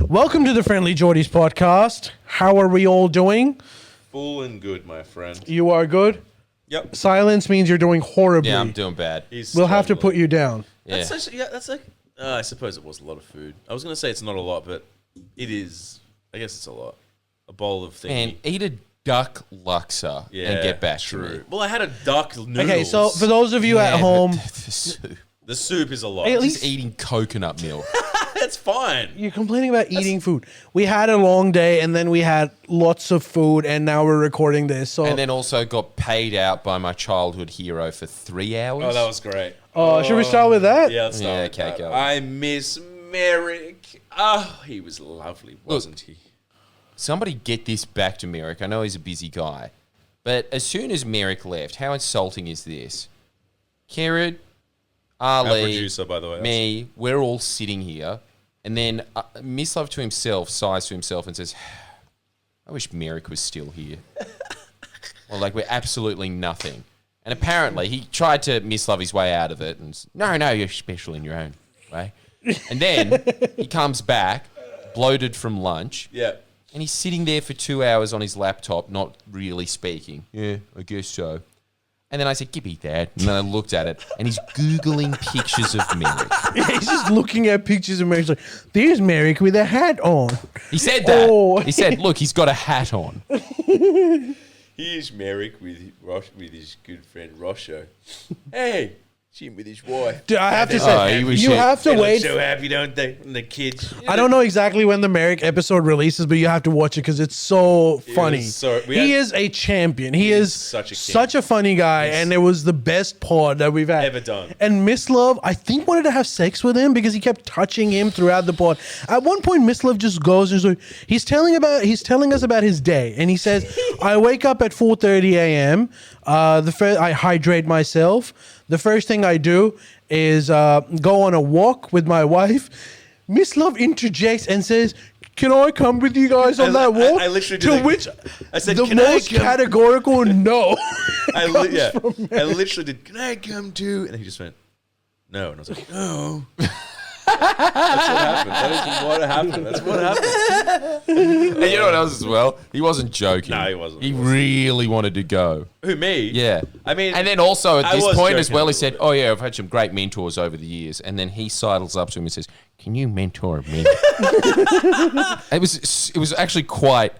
Welcome to the Friendly Geordies podcast. How are we all doing? Full and good, my friend. You are good? Yep. Silence means you're doing horribly. Yeah, I'm doing bad. We'll have to put you down. Yeah. That's like, I suppose it was a lot of food. I was going to say it's not a lot, but it is. I guess it's a lot. A bowl of things. Man, eat a duck laksa and get back to me. Well, I had a duck noodles. Okay, so for those of you at home, the soup is a lot. Hey, at He's least eating coconut milk. That's fine. you're complaining about eating food. We had a long day and then we had lots of food and now we're recording this. So And then also got paid out by my childhood hero for 3 hours. Oh, that was great. should we start with that? Yeah, let's start Yeah, with okay, that. go. I miss Merrick. Oh, he was lovely, wasn't he? Somebody get this back to Merrick. I know he's a busy guy. But as soon as Merrick left, how insulting is this? Kieran, Our Ali, producer, by the way. me, we're all sitting here. And then Mislove to himself sighs to himself and says, I wish Merrick was still here. Well, like we're absolutely nothing. And apparently he tried to mislove his way out of it. And no, you're special in your own way. And then he comes back, bloated from lunch. Yeah. And he's sitting there for 2 hours on his laptop, not really speaking. Yeah, I guess so. And then I said, give me that. And then I looked at it, and he's Googling pictures of Merrick. He's just looking at pictures of Merrick. He's like, there's Merrick with a hat on. He said that. Oh. He said, look, he's got a hat on. Here's Merrick with his good friend Rosho. Hey, him with his wife. Dude, I have to Oh, say, he was you shit. have to They look wait. so happy, don't they? And the kids. I don't know exactly when the Merrick episode releases, but you have to watch it because it's so funny. He is a champion. He is such a funny guy, and it was the best pod that we've had Ever done. And Miss Love, I think, wanted to have sex with him because he kept touching him throughout the pod. At one point, Miss Love just goes and he's telling us about his day, and he says, "I wake up at 4:30 a.m. I hydrate myself. The first thing I do is go on a walk with my wife." Miss Love interjects and says, "Can I come with you guys on that walk?" I literally to did. which I said, the "Can I most come?" categorical no. I literally did. Can I come too? And he just went, no. And I was like, no. That's what happened. That's what happened. And you know what else as well? He wasn't joking. No, he wasn't. He really wanted to go. Who, me? Yeah. I mean, and then also at I this was point as joking well, a he said, oh yeah, I've had some great mentors over the years. And then he sidles up to him and says, can you mentor me? It was actually quite...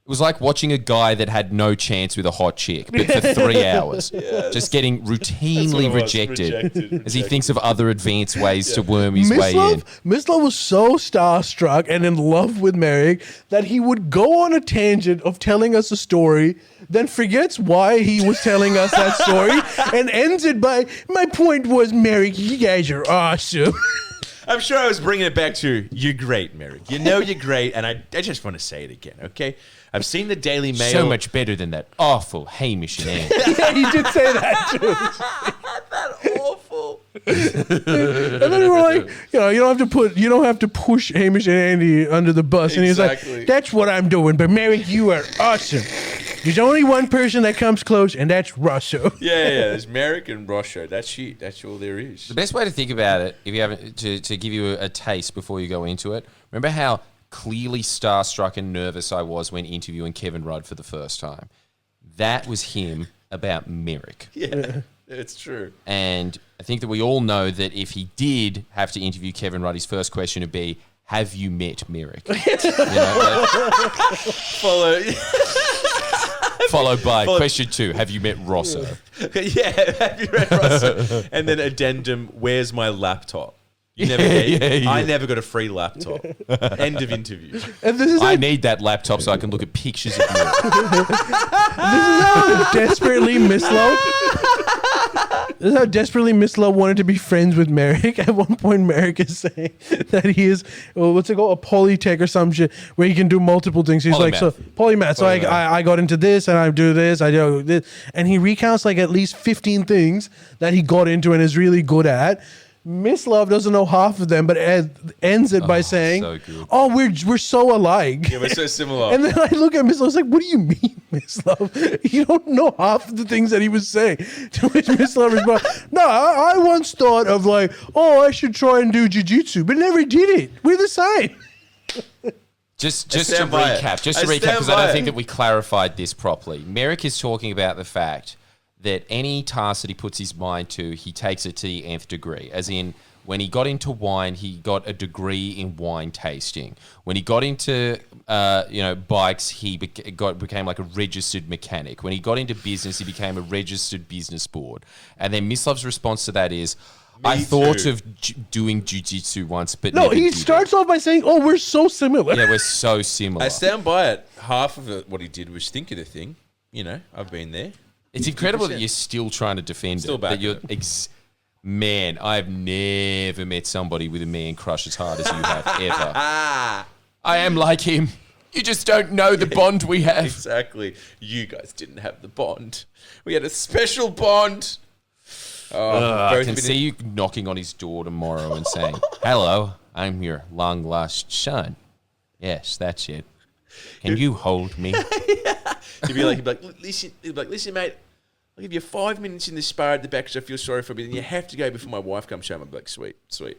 It was like watching a guy that had no chance with a hot chick, but for 3 hours, just getting routinely rejected as he thinks of other advanced ways to worm his way in. Miss Love was so starstruck and in love with Merrick that he would go on a tangent of telling us a story, then forgets why he was telling us that story, and ends it by, my point was, Merrick, you guys are awesome. I'm sure I was bringing it back to, you're great, Merrick. You know you're great, and I just want to say it again, okay? I've seen the Daily Mail. So much better than that awful Hamish and Andy. Yeah, he did say that too. That awful. And then we were like, you don't have to push Hamish and Andy under the bus. And he's like, that's what I'm doing. But Merrick, you are awesome. There's only one person that comes close, and that's Russo. Yeah. There's Merrick and Rosho. That's all there is. The best way to think about it, if you haven't, to give you a taste before you go into it, remember how clearly starstruck and nervous I was when interviewing Kevin Rudd for the first time. That was him about Merrick. Yeah, it's true. And I think that we all know that if he did have to interview Kevin Rudd, his first question would be, have you met Merrick? Followed by question 2, have you met Rosso? Yeah, have you met Rosso? And then addendum, where's my laptop? You never get, I never got a free laptop. End of interview. And this is I need that laptop so I can look at pictures of Merrick. desperately Miss Love. This is how desperately Miss Love wanted to be friends with Merrick. At one point, Merrick is saying that he is, what's it called, a polytech or some shit, where he can do multiple things. He's like, so polymath. So I got into this, and I do this, I do this. And he recounts like at least 15 things that he got into and is really good at. Miss Love doesn't know half of them, but ends it by saying, so good. "Oh, we're so alike." Yeah, we're so similar. And then I look at Miss Love, I was like, "What do you mean, Miss Love? You don't know half of the things that he was saying." To which Miss Love responded, "No, I once thought of like, oh, I should try and do jiu-jitsu, but never did it. We're the same." Just to stand by it. recap, I stand because I by don't it. think that we clarified this properly. Merrick is talking about the fact that any task that he puts his mind to, he takes it to the nth degree. As in, when he got into wine, he got a degree in wine tasting. When he got into bikes, he became like a registered mechanic. When he got into business, he became a registered business board. And then Miss Love's response to that is, I thought of doing jiu-jitsu once, but No, never he did starts it. off by saying, "Oh, we're so similar." Yeah, we're so similar. I stand by it. Half of it, what he did was think of the thing. You know, I've been there. It's incredible that 50%. you're still trying to defend Still it. back That you're it. man, I've never met somebody with a man crush as hard as you have ever. I am like him. You just don't know the bond we have. Exactly. You guys didn't have the bond. We had a special bond. I can see you knocking on his door tomorrow and saying, "Hello, I'm your long lost son." Yes, that's it. Can you hold me? He'd be like, listen, mate. I'll give you 5 minutes in the spa at the back because I feel sorry for me. Then you have to go before my wife comes home. I'm like, sweet.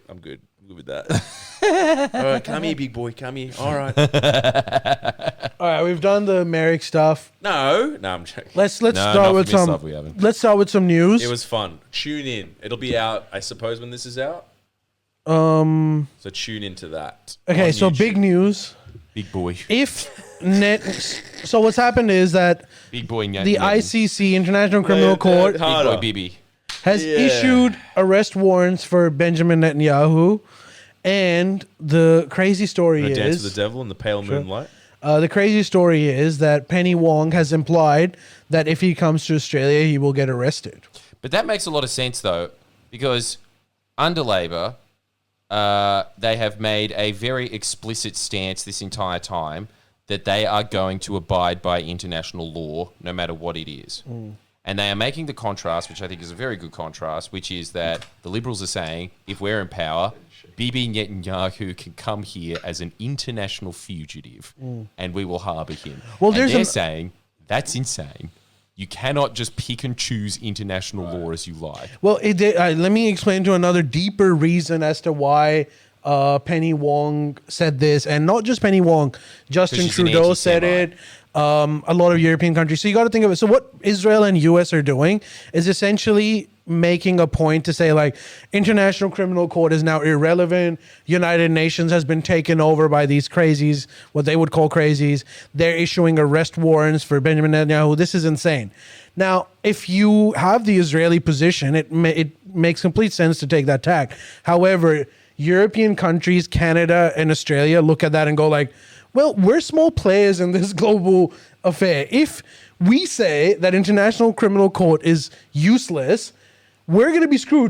I'm good. I'm good with that. All right, come here, big boy. Come here. All right. All right, we've done the Merrick stuff. No, I'm joking. Let's not start with for Miss some. Love, we haven't. Let's start with some news. It was fun. Tune in. It'll be out, I suppose, when this is out. So tune into that. Okay, on so YouTube. big news. Big boy. So what's happened is that Big boy. the ICC, International Criminal Court, Big boy Bibi. has issued arrest warrants for Benjamin Netanyahu, and the crazy story Gonna dance with is the devil in the pale moonlight. the crazy story is that Penny Wong has implied that if he comes to Australia, he will get arrested. But that makes a lot of sense, though, because under Labor, they have made a very explicit stance this entire time that they are going to abide by international law, no matter what it is. And they are making the contrast, which I think is a very good contrast, which is that the Liberals are saying, if we're in power, Bibi Netanyahu can come here as an international fugitive and we will harbour him. Well, and there's they're an- saying, that's insane. You cannot just pick and choose international law as you like. Well, let me explain to another deeper reason as to why Penny Wong said this, and not just Penny Wong. Justin she's an Trudeau said it. A lot of European countries. So you got to think of it. So what Israel and US are doing is essentially making a point to say, like, International Criminal Court is now irrelevant. United Nations has been taken over by these crazies, what they would call crazies. They're issuing arrest warrants for Benjamin Netanyahu. This is insane. Now, if you have the Israeli position, it makes complete sense to take that tack. However, European countries, Canada and Australia look at that and go like, well, we're small players in this global affair. If we say that International Criminal Court is useless, we're going to be screwed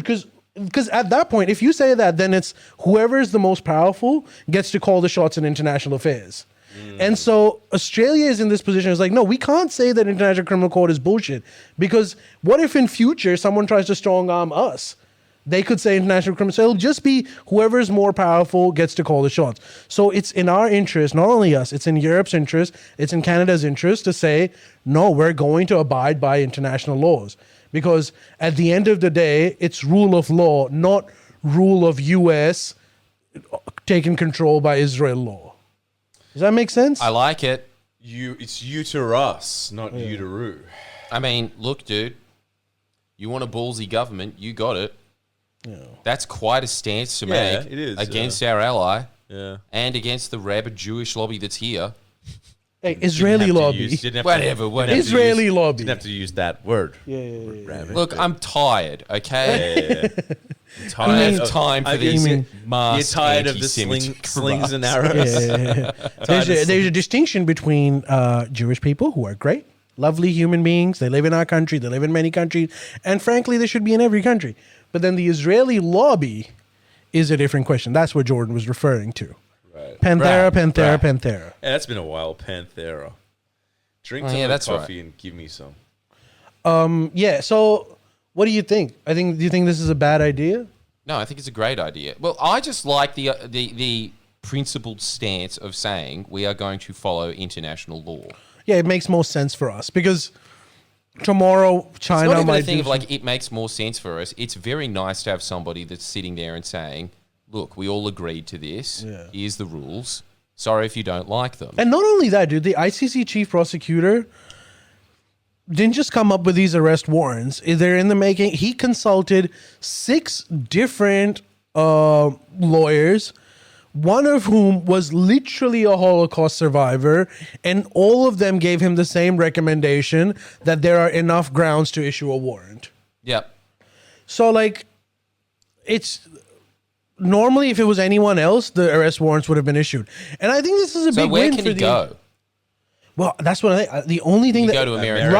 because at that point, if you say that, then it's whoever is the most powerful gets to call the shots in international affairs. And so Australia is in this position. It's like, no, we can't say that International Criminal Court is bullshit, because what if in future someone tries to strong arm us? They could say International Criminal. So it'll just be whoever's more powerful gets to call the shots. So it's in our interest, not only us, it's in Europe's interest, it's in Canada's interest to say, no, we're going to abide by international laws. Because at the end of the day, it's rule of law, not rule of US taken control by Israel law. Does that make sense? I like it. It's you to us, not you to Roo. I mean, look, dude, you want a ballsy government, you got it. Yeah. That's quite a stance to make it is, against our ally and against the rabid Jewish lobby that's here. Hey, Israeli lobby. Whatever. Israeli lobby. Didn't have to use that word. Look, I'm tired, okay? Tired I don't have time for these mass You're tired of the anti-Semitic slings and remarks. arrows. There's a distinction between Jewish people who are great, lovely human beings. They live in our country. They live in many countries. And frankly, they should be in every country. But then the Israeli lobby is a different question. That's what Jordan was referring to. Right. Panthera. Yeah, that's been a while. Panthera. Drink some that's coffee right. and give me some. So what do you think? Do you think this is a bad idea? No, I think it's a great idea. Well, I just like the principled stance of saying we are going to follow international law. Yeah, it makes most sense for us because tomorrow China It's not even might a thing do of like it makes more sense for us. It's very nice to have somebody that's sitting there and saying, "Look, we all agreed to this. Here's the rules. Sorry if you don't like them. And not only that, dude, the ICC chief prosecutor didn't just come up with these arrest warrants. They're in the making. He consulted 6 different lawyers, one of whom was literally a Holocaust survivor, and all of them gave him the same recommendation that there are enough grounds to issue a warrant. Yep. So, like, it's normally if it was anyone else, the arrest warrants would have been issued. And I think this is a So big where win can for he go? Well, that's what I think. The only thing You that go to America.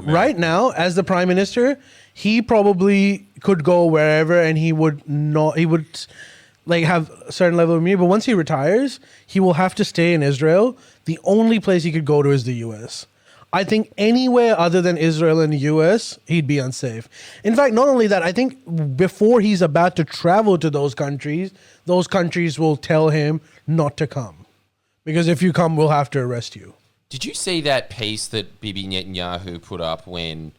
right now, as the prime minister, he probably could go wherever, and he would like have a certain level of immunity. But once he retires, he will have to stay in Israel. The only place he could go to is the U.S. I think anywhere other than Israel and the U.S., he'd be unsafe. In fact, not only that, I think before he's about to travel to those countries will tell him not to come. Because if you come, we'll have to arrest you. Did you see that piece that Bibi Netanyahu put up when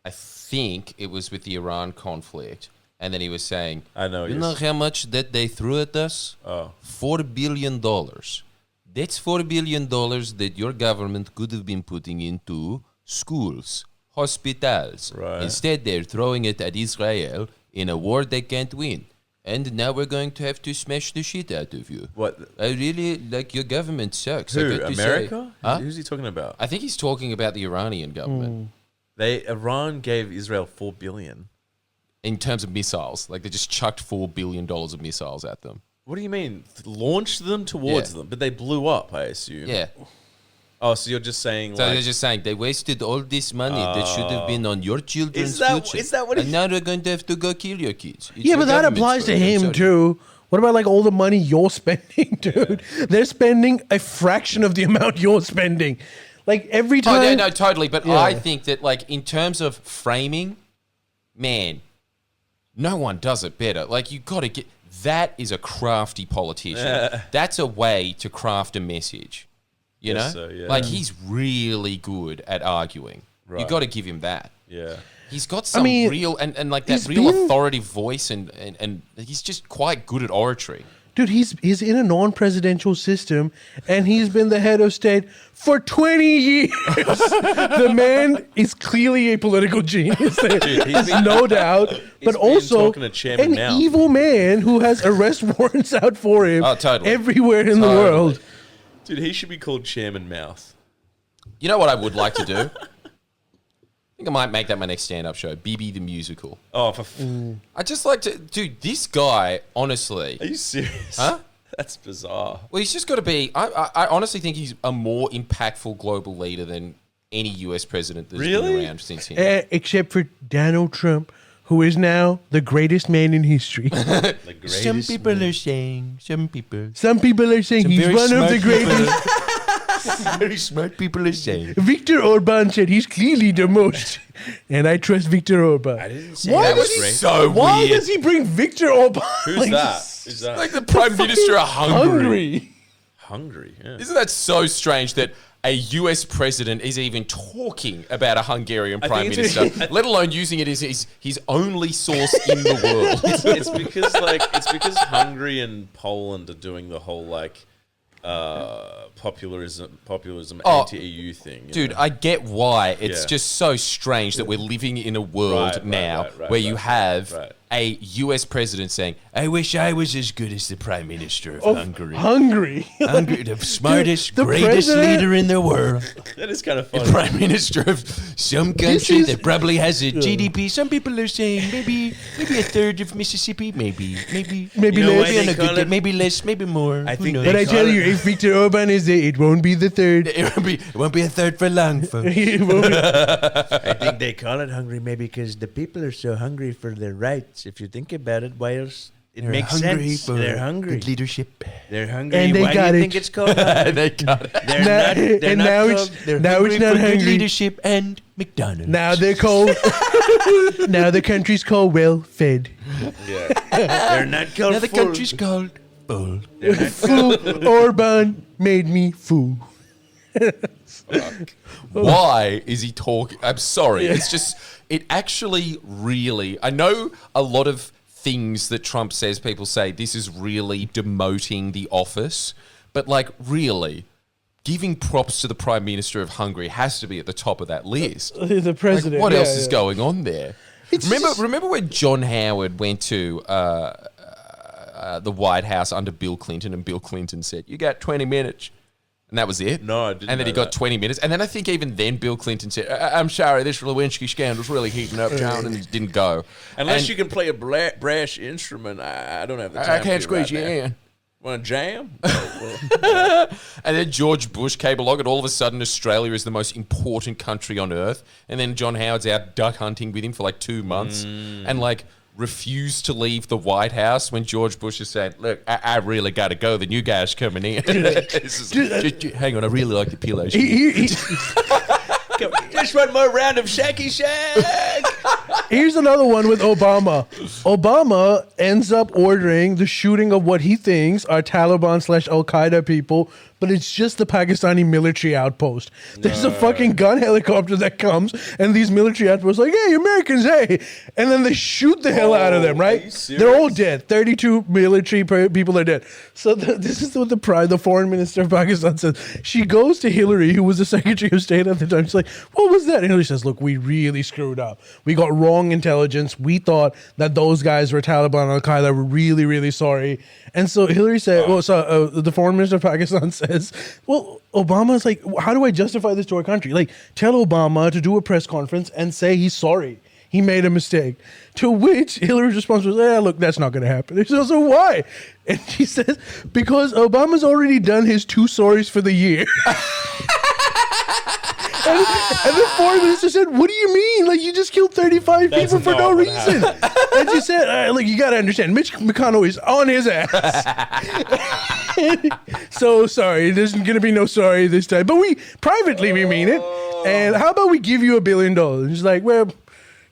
I think it was with the Iran conflict? And then he was saying, I know. You know how much that they threw at us? $4 billion. That's $4 billion that your government could have been putting into schools, hospitals. Right. Instead, they're throwing it at Israel in a war they can't win. And now we're going to have to smash the shit out of you. What? I really, like, your government sucks. Who? I got to say. America? Huh? Who's he talking about? I think he's talking about the Iranian government. Iran gave Israel $4 billion. In terms of missiles. Like, they just chucked $4 billion of missiles at them. What do you mean? Launched them towards them, but they blew up, I assume. Yeah. Oh, so you're just saying So like... they're just saying they wasted all this money that should have been on your children's future. Is that what And now they're going to have to go kill your kids. It's Yeah, your but that government's applies to fault. I'm him sorry. too. What about like all the money you're spending, dude? They're spending a fraction of the amount you're spending. Like every time. Oh, yeah, no, totally. But Yeah. I think that, like, in terms of framing, man, no one does it better. Like, you got to get... That is a crafty politician. That's a way to craft a message. You know? Guess so, yeah. Like, he's really good at arguing. You Right. got to give him that. Yeah. He's got some mean, real... And like, that he's real been- authoritative voice, and he's just quite good at oratory. Dude, he's in a non-presidential system, and he's been the head of state for 20 years. The man is clearly a political genius. There's no doubt. But been also talking to Chairman an Mao. evil man who has arrest warrants out for him Oh, totally. everywhere in the world. Dude, he should be called Chairman Mouth. You know what I would like to do? I think I might make that my next stand-up show, Bibi the Musical. Oh, I just like to... Dude, this guy, honestly... are you serious? Huh? That's bizarre. Well, he's just got to be... I honestly think he's a more impactful global leader than any US president that's Really? been around since him. Except for Donald Trump, who is now the greatest man in history. The greatest. Some people are saying... Some people... Some people are saying he's very one of the smart greatest. Very smart people are saying... Victor Orban said he's clearly the most. And I trust Victor Orban. I didn't say Why that was was he great. So Why weird. does he bring Victor Orban? Who's like, that? Who's that? Like the Prime Minister of Hungary. Hungry. Yeah. Isn't that so strange that a US president is even talking about a Hungarian Prime think it's- Minister, let alone using it as his only source in the world? It's because Hungary and Poland are doing the whole like populism Oh, anti-EU thing. you Dude, know? I get why. It's Yeah. just so strange that we're living in a world Right, now right, where you right, have right. a US president saying, I wish I was as good as the Prime Minister of Hungary. Hungry. Hungary, the smartest, the greatest president- leader in the world. that is kind of The funny. Prime Minister of some country is- that probably has a GDP. Some people are saying maybe a third of Mississippi, maybe Maybe You know less. why they on a call good day, it- maybe less, maybe more. I Who think knows? But I call tell it- you, if Victor Orban is there, it won't be the third. it won't be a third for long, folks. It won't be- I think they call it hungry maybe because the people are so hungry for their rights. If you think about it, why else? It makes sense. They're hungry. Good leadership. They're hungry. And they why got do you it. think it's called hungry? They got it. They're Now- not, they're and not now called, it's They're now it's hungry not for good hungry. leadership and McDonald's. Now they're called. Now the country's called well fed. they're not called Now the full. country's called full. Fool Orban made me fool. Why is he talking? I'm sorry. It's just, it actually really, I know a lot of things that Trump says, people say this is really demoting the office. But like, really, giving props to the Prime Minister of Hungary has to be at the top of that list. The president. Like, what yeah, else is yeah. going on there? Remember when John Howard went to the White House under Bill Clinton, and Bill Clinton said, "You got 20 minutes." And that was it. No, I didn't And then he know got 20 minutes. And then I think even then Bill Clinton said, "I'm sorry, this Lewinsky scandal's really heating up town," and he didn't go. Unless you can play a brash instrument, I don't have the time. I can't squeeze you in. Want to jam? And then George Bush came along, and all of a sudden Australia is the most important country on earth. And then John Howard's out duck hunting with him for like 2 months, and like refused to leave the White House when George Bush is saying, "Look, I really got to go. The new guy's coming in." Hang on, I really like the pillow. Just one more round of Shacky Shack. Here's another one with Obama. Obama ends up ordering the shooting of what he thinks are Taliban/Al Qaeda people, but it's just the Pakistani military outpost. There's a fucking gun helicopter that comes, and these military outposts are like, "Hey, Americans, hey!" And then they shoot the hell out of them. Are Right? you serious? They're all dead. 32 military people are dead. So this is what the foreign minister of Pakistan says. She goes to Hillary, who was the Secretary of State at the time. She's like, "What was that?" And Hillary says, "Look, we really screwed up. We got wrong intelligence. We thought that those guys were Taliban Al Qaeda. We're really, really sorry." And so Hillary said, the foreign minister of Pakistan says, "Well, Obama's like, how do I justify this to our country? Like, tell Obama to do a press conference and say he's sorry. He made a mistake." To which Hillary's response was, "Look, that's not going to happen." He says, "So why?" And she says, "Because Obama's already done his 2 sorries for the year." And the foreign minister said, "What do you mean? Like, you just killed 35 people for no reason." And she said, "Look, you got to understand, Mitch McConnell is on his ass." So sorry, there's going to be no sorry this time. But we mean it. And how about we give you $1 billion? And she's like, "Well,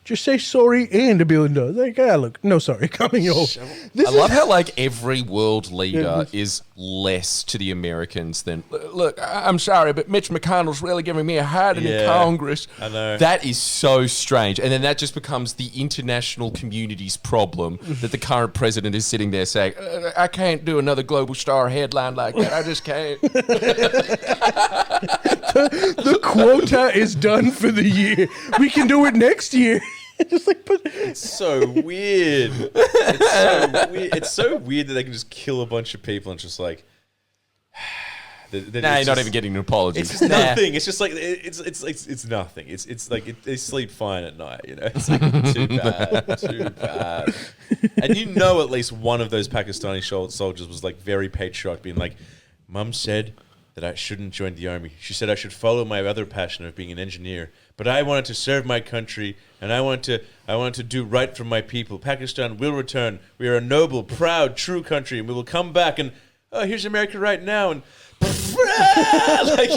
just say sorry and $1 billion." Like, look, no sorry coming over. I love how like every world leader is less to the Americans than, "Look, I'm sorry, but Mitch McConnell's really giving me a hard in Congress." I know. That is so strange. And then that just becomes the international community's problem that the current president is sitting there saying, "I can't do another Global Star headline like that. I just can't." The quota is done for the year. We can do it next year. Just like, but It's so weird. It's so weird that they can just kill a bunch of people and just like. You're not even getting an apology. It's just nothing. It's just like it's nothing. It's like they sleep fine at night. You know, it's like too bad. And you know, at least one of those Pakistani soldiers was like very patriotic, being like, "Mum said that I shouldn't join the army. She said I should follow my other passion of being an engineer. But I wanted to serve my country, and I want to do right for my people. Pakistan will return. We are a noble, proud, true country, and we will come back. And here's America right now." And like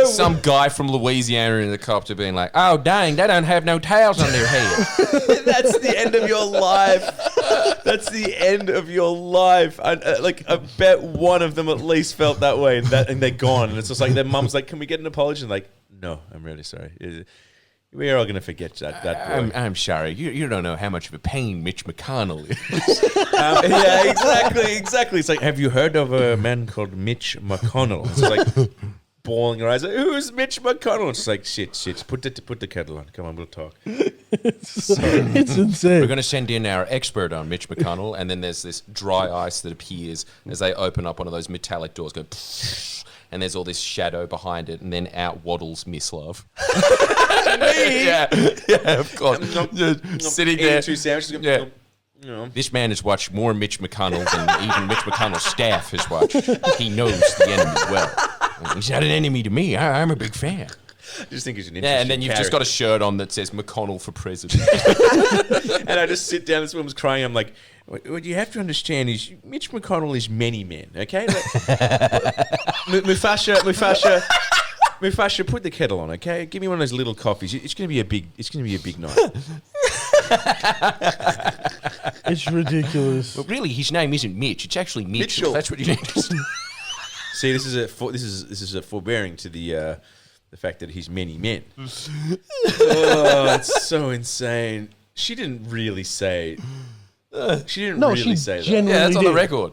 some guy from Louisiana in the copter being like, "Oh dang, they don't have no towels on their head." That's the end of your life. That's the end of your life. I bet one of them at least felt that way, and they're gone. And it's just like their mum's like, "Can we get an apology?" And like, "No, I'm really sorry. We are all gonna forget that boy." I'm sorry. You don't know how much of a pain Mitch McConnell is. Yeah, exactly. It's like, "Have you heard of a man called Mitch McConnell?" It's like bawling her eyes. Like, "Who's Mitch McConnell?" It's like, shit. Put the kettle on. Come on, we'll talk. it's insane. We're going to send in our expert on Mitch McConnell, and then there's this dry ice that appears as they open up one of those metallic doors, go, and there's all this shadow behind it, and then out waddles Miss Love. yeah, of course. Sitting there. 2 sandwiches. Yeah. This man has watched more Mitch McConnell than even Mitch McConnell's staff has watched. He knows the enemy well. He's not an enemy to me. I'm a big fan. I just think he's an interesting Yeah, and then you've just got a character. shirt on that says McConnell for president. And I just sit down, this woman's crying, I'm like, what you have to understand is Mitch McConnell is many men, okay? Like, Mufasha, put the kettle on, okay? Give me one of those little coffees. It's gonna be a big night. It's ridiculous. Well, really, his name isn't Mitch. It's actually Mitchell. Mitchell. That's what you need to say. See, this is a forbearing to the fact that he's many men. Oh, it's so insane. She didn't really say. She didn't No, really she say that. genuinely Yeah, that's on the did. record.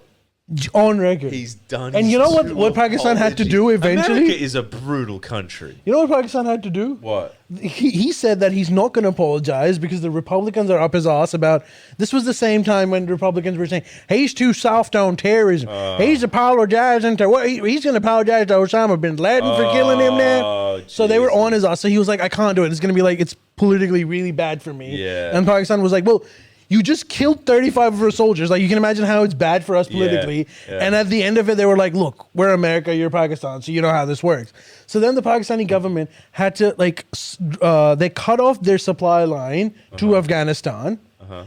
On record. He's done. And you know his what Pakistan had to do eventually? America is a brutal country. You know what Pakistan had to do? What? He said that he's not going to apologize because the Republicans are up his ass about. This was the same time when the Republicans were saying he's too soft on terrorism. He's apologizing to he's going to apologize to Osama bin Laden for killing him now. So they were on his ass. So he was like, I can't do it. It's going to be like it's politically really bad for me. Yeah. And Pakistan was like, well, you just killed 35 of our soldiers. Like, you can imagine how it's bad for us politically. Yeah. And at the end of it, they were like, look, we're America, you're Pakistan, so you know how this works. So then the Pakistani government had to, they cut off their supply line to Afghanistan.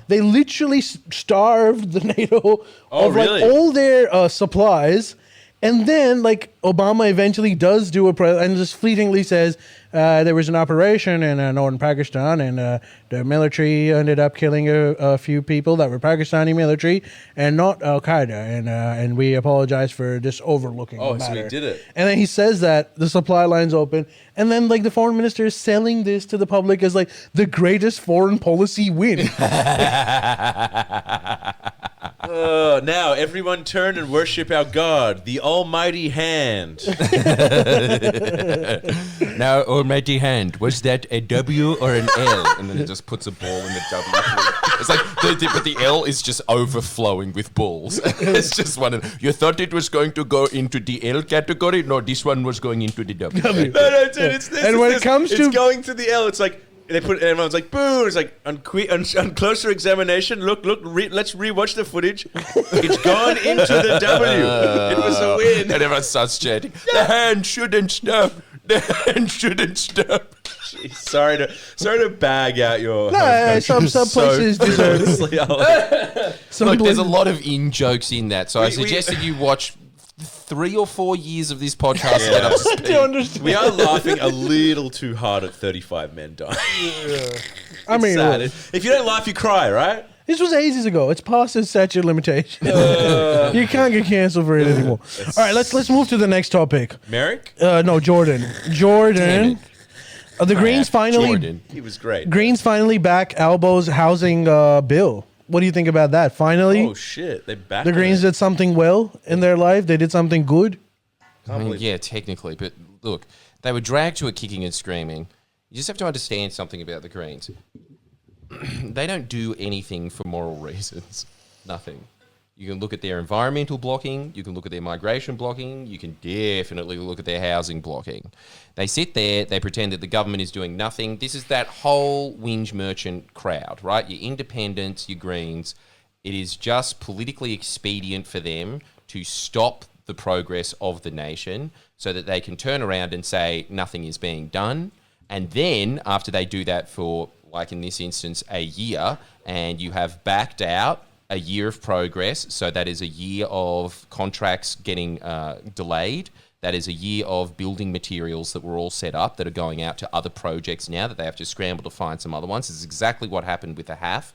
They literally starved the NATO of really? all their supplies. And then, Obama eventually does do and just fleetingly says there was an operation in northern Pakistan, and the military ended up killing a few people that were Pakistani military and not Al Qaeda, and we apologize for just overlooking. Oh, the so he matter. did it. And then he says that the supply line's open, and then the foreign minister is selling this to the public as the greatest foreign policy win. Now everyone turn and worship our God, the Almighty Hand. Now, Almighty Hand, was that a W or an L? And then it just puts a ball in the W. It's like, but the L is just overflowing with balls. It's just one. You thought it was going to go into the L category? No, this one was going into the W. No, dude, it's this. And when it comes to- it's going to the L, it's like they put everyone's like, boo! It's like on closer examination. Look, let's rewatch the footage. It's gone into the W. It was a win. And everyone starts chanting, the hand shouldn't stop. The hand shouldn't stop. Jeez, sorry to bag out your. No, some places deserve it. Look, there's a lot of in-jokes in that, so I suggested you watch 3 or 4 years of this podcast to get up to speed. Do you understand? We are laughing a little too hard at 35 men dying. I mean, Sad. If you don't laugh, you cry, right? this was ages ago. It's past its statute of limitation. You can't get canceled for it anymore. All right, let's move to the next topic. Merrick? No, Jordan. Damn The Greens finally. Jordan. He was great. Greens finally back Albo's housing bill. What do you think about that? Finally, Oh shit! They backed the Greens did something well in their life. They did something good. I mean, yeah, technically, but look, they were dragged to a kicking and screaming. You just have to understand something about the Greens. They don't do anything for moral reasons. Nothing. You can look at their environmental blocking, you can look at their migration blocking, you can definitely look at their housing blocking. They sit there, they pretend that the government is doing nothing. This is that whole whinge merchant crowd, right? Your independents, your Greens. It is just politically expedient for them to stop the progress of the nation so that they can turn around and say nothing is being done. And then after they do that for, like in this instance, a year, and you have backed out a year of progress, so that is a year of contracts getting delayed. That is a year of building materials that were all set up that are going out to other projects now that they have to scramble to find some other ones. This is exactly what happened with the HAF.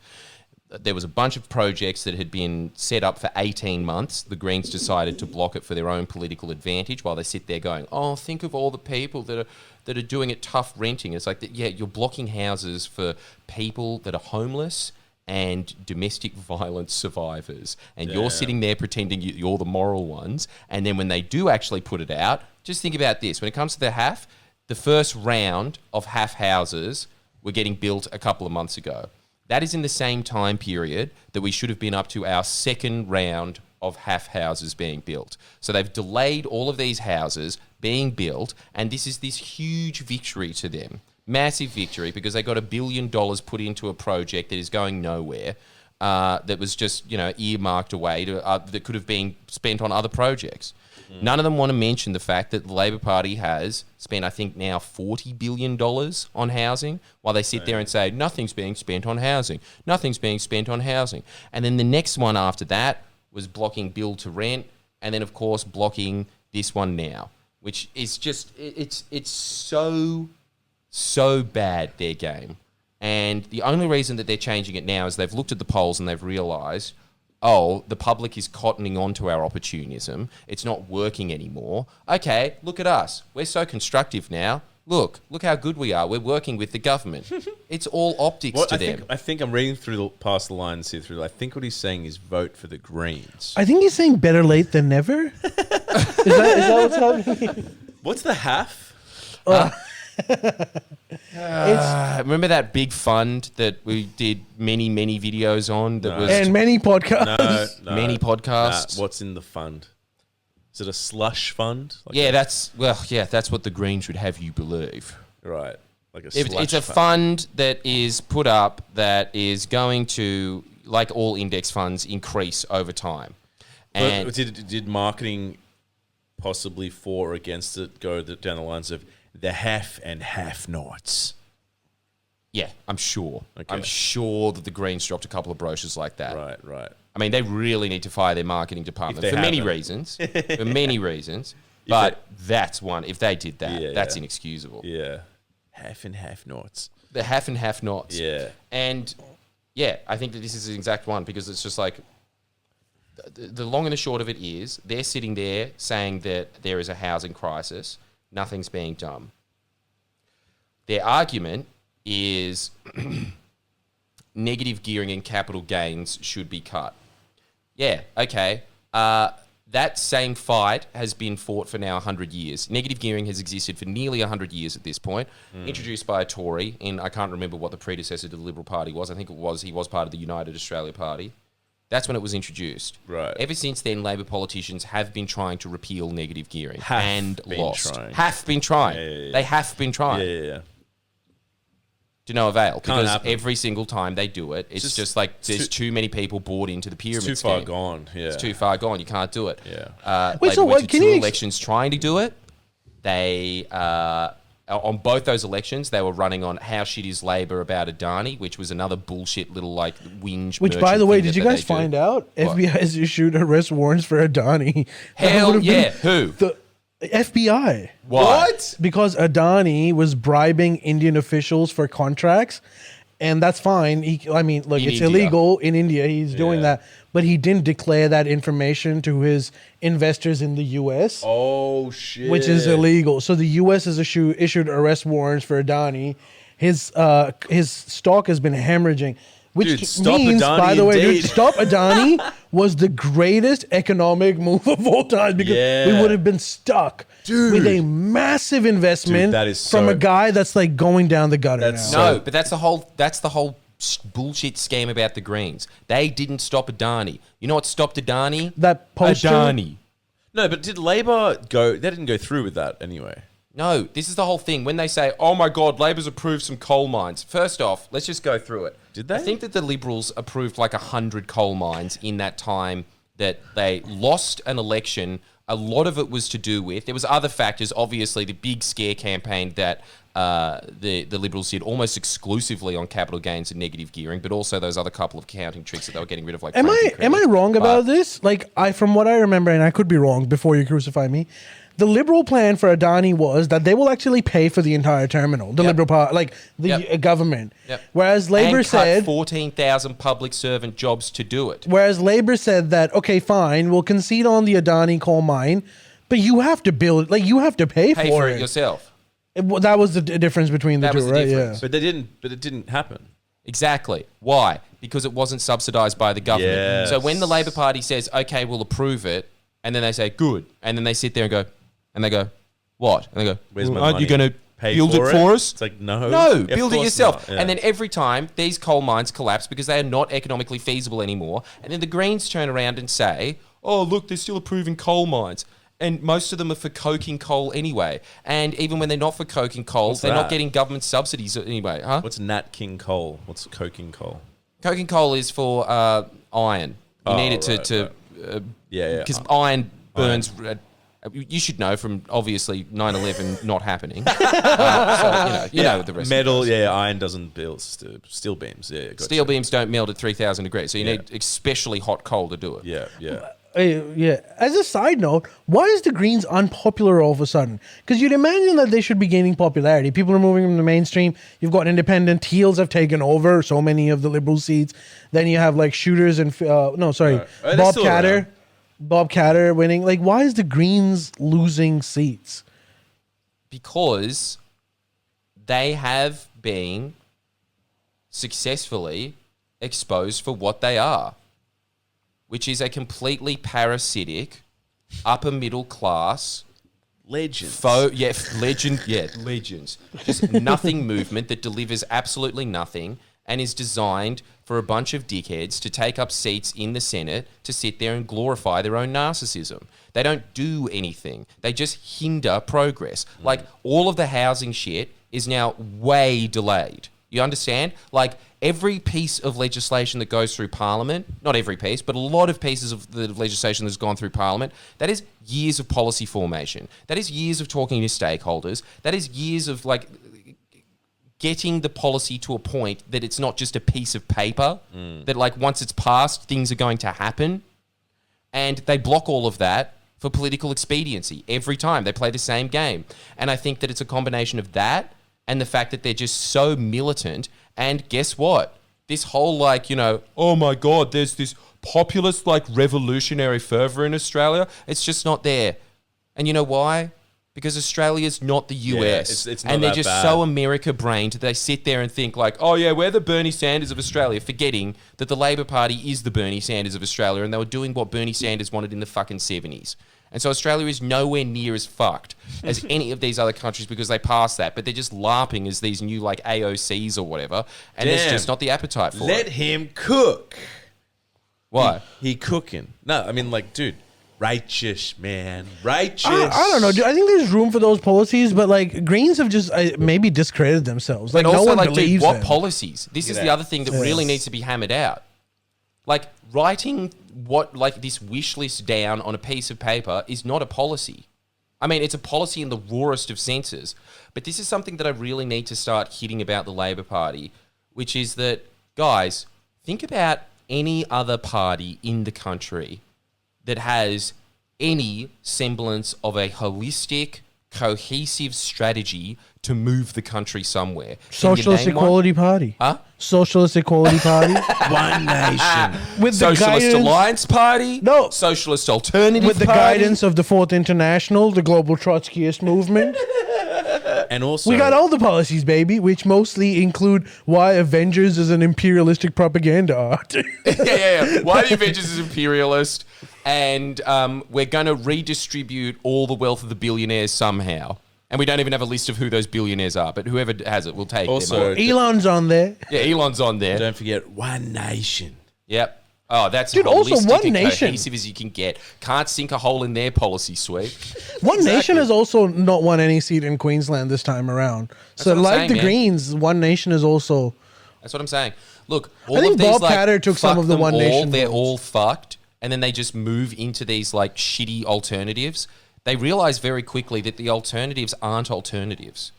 There was a bunch of projects that had been set up for 18 months. The Greens decided to block it for their own political advantage while they sit there going, oh, think of all the people that are doing it tough renting. It's like, yeah, you're blocking houses for people that are homeless and domestic violence survivors. And you're sitting there pretending you're the moral ones. And then when they do actually put it out, just think about this. When it comes to the HAF, the first round of HAF houses were getting built a couple of months ago. That is in the same time period that we should have been up to our second round of HAF houses being built. So they've delayed all of these houses being built, and this is this huge victory to them. Massive victory, because they got $1 billion put into a project that is going nowhere, that was just, earmarked away to, that could have been spent on other projects. None of them want to mention the fact that the Labor Party has spent, I think, now $40 billion on housing, while they sit there and say, nothing's being spent on housing. Nothing's being spent on housing. And then the next one after that was blocking build to rent, and then, of course, blocking this one now, which is just, it's so bad, their game. And the only reason that they're changing it now is they've looked at the polls and they've realised, oh, the public is cottoning on to our opportunism. It's not working anymore. Okay, look at us. We're so constructive now. look how good we are. We're working with the government. It's all optics to them. I think I'm reading past the lines here. I think what he's saying is vote for the Greens. I think he's saying better late than never. Is that what's happening? What's the half? Remember that big fund that we did many videos on? That was And many podcasts. No, many podcasts. What's in the fund? Is it a slush fund? That's what the Greens would have you believe. Right. Like It's a fund that is put up that is going to, like all index funds, increase over time. And But did marketing possibly for or against it go down the lines of the half and half nots? yeah, I'm sure. Okay. I'm sure that the Greens dropped a couple of brochures like that. Right. I mean, they really need to fire their marketing department If for they many haven't. reasons. For many reasons. But that's one. If they did that, that's inexcusable. Yeah. Half and half nots. The half and half nots. Yeah. And yeah, I think that this is the exact one because it's just like the long and the short of it is they're sitting there saying that there is a housing crisis. Nothing's being done. Their argument is negative gearing and capital gains should be cut. Yeah, okay. That same fight has been fought for now 100 years. Negative gearing has existed for nearly 100 years at this point, introduced by a Tory, and I can't remember what the predecessor to the Liberal Party was. I think he was part of the United Australia Party. That's when it was introduced. Right. Ever since then, Labor politicians have been trying to repeal negative gearing Have and been lost. trying. Have been trying. Yeah. They have been trying. Yeah. To no avail. Can't Because happen. every single time they do it, it's just like there's too many people bought into the pyramid It's too far scheme. gone. Yeah. It's too far gone. You can't do it. Yeah. Wait, Labor so went what- to can two you elections trying to do it. They on both those elections, they were running on how shit is Labor about Adani, which was another bullshit little like whinge. Which, by merchant the way, thing did you that guys they do. find out? What? FBI has issued arrest warrants for Adani. That Hell would've been yeah! Who? The FBI. Why? Because Adani was bribing Indian officials for contracts, and that's fine. Look, In it's India. illegal in India. He's doing Yeah. that, but he didn't declare that information to his investors in the U.S., Oh shit. which is illegal. So the U.S. has issued arrest warrants for Adani. His stock has been hemorrhaging. Which Dude, stop means, Adani by the way, indeed. Stop Adani was the greatest economic move of all time because we Yeah. would have been stuck with a massive investment Dude, that is from so- a guy that's like going down the gutter now. That's No, So- but that's the whole bullshit scam about the Greens. They didn't stop Adani. You know what stopped Adani? That poster. Adani. No, but did Labor go? They didn't go through with that anyway. No, this is the whole thing. When they say, oh my God, Labor's approved some coal mines. First off, let's just go through it. Did they? I think that the Liberals approved like 100 coal mines in that time that they lost an election. A lot of it was to do with, there was other factors, obviously the big scare campaign that the Liberals did almost exclusively on capital gains and negative gearing, but also those other couple of accounting tricks that they were getting rid of like Am I franking wrong credit. about this? Like from what I remember, and I could be wrong before you crucify me. The Liberal plan for Adani was that they will actually pay for the entire terminal. The Yep. Liberal part, like the Yep. government. Yep. Whereas Labor and said, cut 14,000 public servant jobs to do it. that okay, fine, we'll concede on the Adani coal mine, but you have to build, like you have to pay Pay for for it. it yourself. That was the difference between the That two, was the right? difference. But they didn't. But it didn't happen. Exactly. Why? Because it wasn't subsidised by the government. Yes. So when the Labor Party says, okay, we'll approve it, and then they say, good, and then they sit there and they go, what? And they go, Where's my aren't you money? going to Pay build for it for us? It's like no. No, Of build it course yourself. not, yeah. And then every time these coal mines collapse because they are not economically feasible anymore, and then the Greens turn around and say, oh, look, they're still approving coal mines. And most of them are for coking coal anyway. And even when they're not for coking coal, What's they're that? not getting government subsidies anyway. Huh? What's Nat King coal? What's coking coal? Coking coal is for iron. You Oh, need it right, to Yeah. because iron burns. You should know from obviously 9/11 not happening. So, you know the rest. Metal. of it. Yeah, iron doesn't build steel beams. Yeah, gotcha. Steel beams don't melt at 3,000 degrees, so you Yeah. need especially hot coal to do it. Yeah. Yeah. As a side note, why is the Greens unpopular all of a sudden? Because you'd imagine that they should be gaining popularity. People are moving from the mainstream. You've got independent. Teals have taken over so many of the Liberal seats. Then you have like shooters and they're Bob still Catter. around. Bob Catter winning. Like, why is the Greens losing seats? Because they have been successfully exposed for what they are, which is a completely parasitic, upper middle class, Legends. legends. Just nothing movement that delivers absolutely nothing and is designed for a bunch of dickheads to take up seats in the Senate to sit there and glorify their own narcissism. They don't do anything. They just hinder progress. Like, all of the housing shit is now way delayed. You understand? Like, every piece of legislation that goes through Parliament, not every piece, but a lot of pieces of the legislation that's gone through Parliament, that is years of policy formation. That is years of talking to stakeholders. That is years of, like, getting the policy to a point that it's not just a piece of paper, that, like, once it's passed, things are going to happen. And they block all of that for political expediency every time. They play the same game. And I think that it's a combination of that and the fact that they're just so militant. And guess what? This whole, like, you know, oh my God, there's this populist, like, revolutionary fervor in Australia. It's just not there. And you know why? Because Australia's not the US. It's not and they're that just bad. so America-brained. They sit there and think like, oh yeah, we're the Bernie Sanders of Australia, forgetting that the Labor Party is the Bernie Sanders of Australia, and they were doing what Bernie Sanders wanted in the fucking 70s. And so Australia is nowhere near as fucked as any of these other countries because they passed that, but they're just LARPing as these new, like, AOCs or whatever, and there's Damn. just not the appetite for Let it. him cook. Why? He cooking. No, I mean, like, dude, righteous, man. Righteous. I don't know, dude. I think there's room for those policies, but like Greens have just maybe discredited themselves. Like But no also, one like, dude, believes what them. policies? This is Yeah. the other thing that really Yes. needs to be hammered out. Like, writing what, like, this wish list down on a piece of paper is not a policy. I mean, it's a policy in the rawest of senses. But this is something that I really need to start hitting about the Labor Party, which is that, guys, think about any other party in the country that has any semblance of a holistic, cohesive strategy to move the country somewhere. Can you Socialist name one? Equality Party. Huh? Socialist Equality Party. One nation. With the Socialist guidance, Alliance Party? No. Socialist Alternative with the Party? guidance of the Fourth International, the global Trotskyist movement. And also, We got all the policies, baby, which mostly include why Avengers is an imperialistic propaganda art. yeah. Why the Avengers is imperialist, and we're going to redistribute all the wealth of the billionaires somehow. And we don't even have a list of who those billionaires are, but whoever has it will take Also- them. Elon's on there. Yeah, Elon's on there. don't forget one nation. Yep. Oh, that's Dude, also holistic One and Nation. cohesive as you can get. Can't sink a hole in their policy suite. One Nation has also not won any seat in Queensland this time around. So what I'm like saying, the man. Greens, One Nation is also... That's what I'm saying. Look, all think of these, Bob like, Catter took some fuck of the them One all, Nation they're votes. all fucked, and then they just move into these, like, shitty alternatives. They realize very quickly that the alternatives aren't alternatives.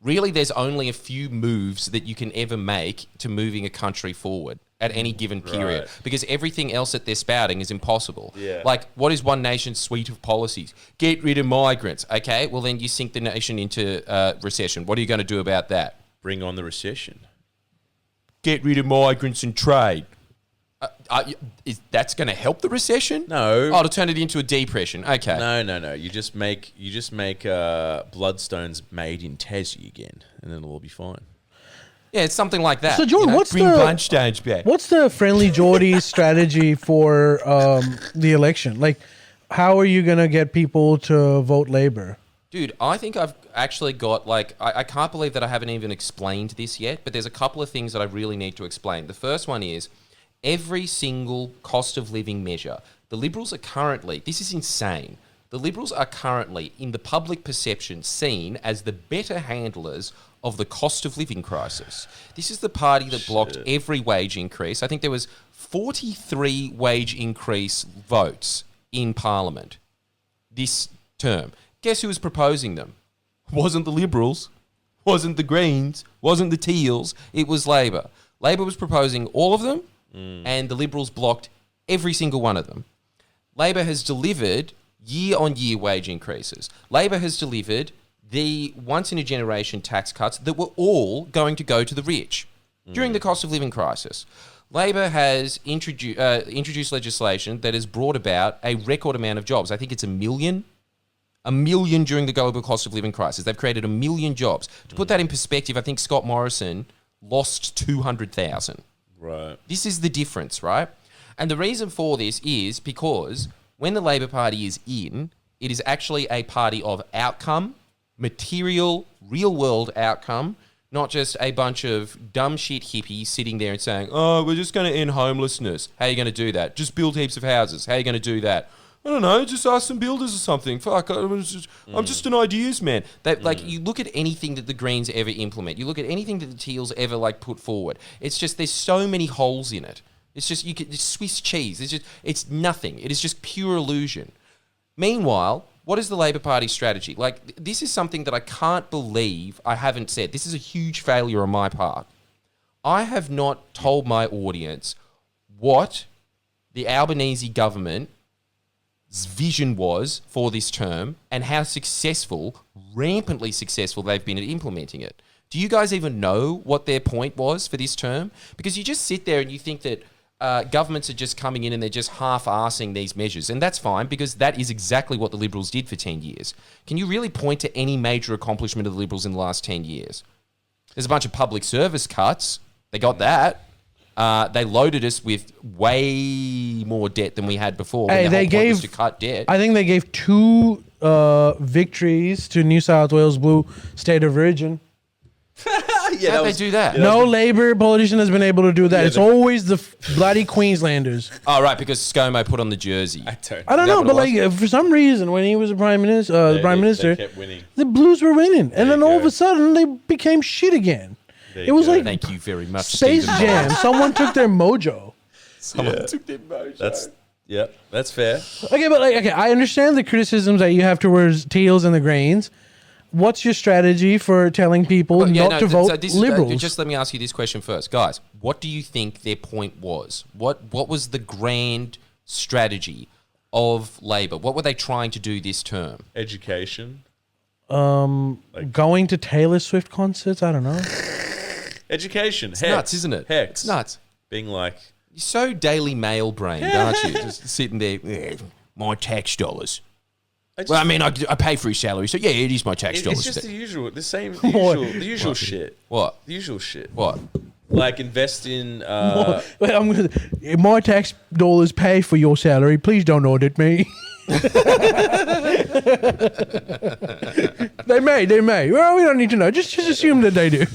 Really, there's only a few moves that you can ever make to moving a country forward at any given period, Right. because everything else that they're spouting is impossible. Yeah. Like, what is One Nation's suite of policies? Get rid of migrants. Okay, well then you sink the nation into recession. What are you going to do about that? Bring on the recession. Get rid of migrants and trade. Is that's going to help the recession? No. Oh, to turn it into a depression. Okay. No. You just make bloodstones made in Tassie again, and then it'll all be fine. Yeah, it's something like that. So, Jordan, what's bring the- bloodstones back? What's the Friendly Geordie strategy for the election? Like, how are you going to get people to vote Labor? Dude, I think I've actually got, like, I can't believe that I haven't even explained this yet, but there's a couple of things that I really need to explain. The first one is every single cost of living measure. The Liberals are currently, this is insane, the Liberals are currently, in the public perception, seen as the better handlers of the cost of living crisis. This is the party that blocked every wage increase. I think there was 43 wage increase votes in Parliament this term. Guess who was proposing them? Wasn't the Liberals, wasn't the Greens, wasn't the Teals, it was Labor. Labor was proposing all of them, and the Liberals blocked every single one of them. Labor has delivered year-on-year wage increases. Labor has delivered the once-in-a-generation tax cuts that were all going to go to the rich during the cost of living crisis. Labor has introduced legislation that has brought about a record amount of jobs. I think it's 1 million 1 million during the global cost of living crisis. They've created 1 million jobs. To put that in perspective, I think Scott Morrison lost 200,000. Right. This is the difference, right? And the reason for this is because when the Labor Party is in, it is actually a party of outcome, material, real-world outcome, not just a bunch of dumb shit hippies sitting there and saying, oh, we're just going to end homelessness. How are you going to do that? Just build heaps of houses. How are you going to do that? I don't know, just ask some builders or something. Fuck, I'm just an ideas man. Like, you look at anything that the Greens ever implement. You look at anything that the Teals ever, like, put forward. It's just, there's so many holes in it. It's just, it's Swiss cheese. It's nothing. It is just pure illusion. Meanwhile, what is the Labor Party strategy? Like, this is something that I can't believe I haven't said. This is a huge failure on my part. I have not told my audience what the Albanese government's vision was for this term and how successful, rampantly successful they've been at implementing it. Do you guys even know what their point was for this term? Because you just sit there and you think that governments are just coming in and they're just half-arsing these measures. And that's fine, because that is exactly what the Liberals did for 10 years. Can you really point to any major accomplishment of the Liberals in the last 10 years? There's a bunch of public service cuts. They got that. They loaded us with way more debt than we had before. Hey, when they the whole point was gave- to cut debt. I think they gave 2 victories to New South Wales Blue State of Origin. Yeah, How'd they do that? No Labor politician has been able to do that. Yeah, It's always the bloody Queenslanders. Oh, right, because ScoMo put on the jersey. I don't. I don't Is that know, what but it like for some reason, when he was a prime minister, They kept winning. the Blues were winning, and you then all of go. a sudden they became shit again. There It you was go. like Thank you very much, Space Stephen Jam. Someone took their mojo. Someone took their mojo. That's fair. Okay, but I understand the criticisms that you have towards Teals and the Greens. What's your strategy for telling people not to vote Liberals? Just let me ask you this question first. Guys, what do you think their point was? What was the grand strategy of Labor? What were they trying to do this term? Education. Going to Taylor Swift concerts? I don't know. Education. It's nuts, isn't it? Heck. It's nuts. Being like, You're so Daily Mail brained, aren't you? Just sitting there, my tax dollars. I mean, I pay for his salary, so yeah, it is my tax dollars. it's just the usual, the usual shit. What? The usual shit. What? Like invest in. Wait, my tax dollars pay for your salary. Please don't audit me. They may. Well, we don't need to know. Just assume that they do.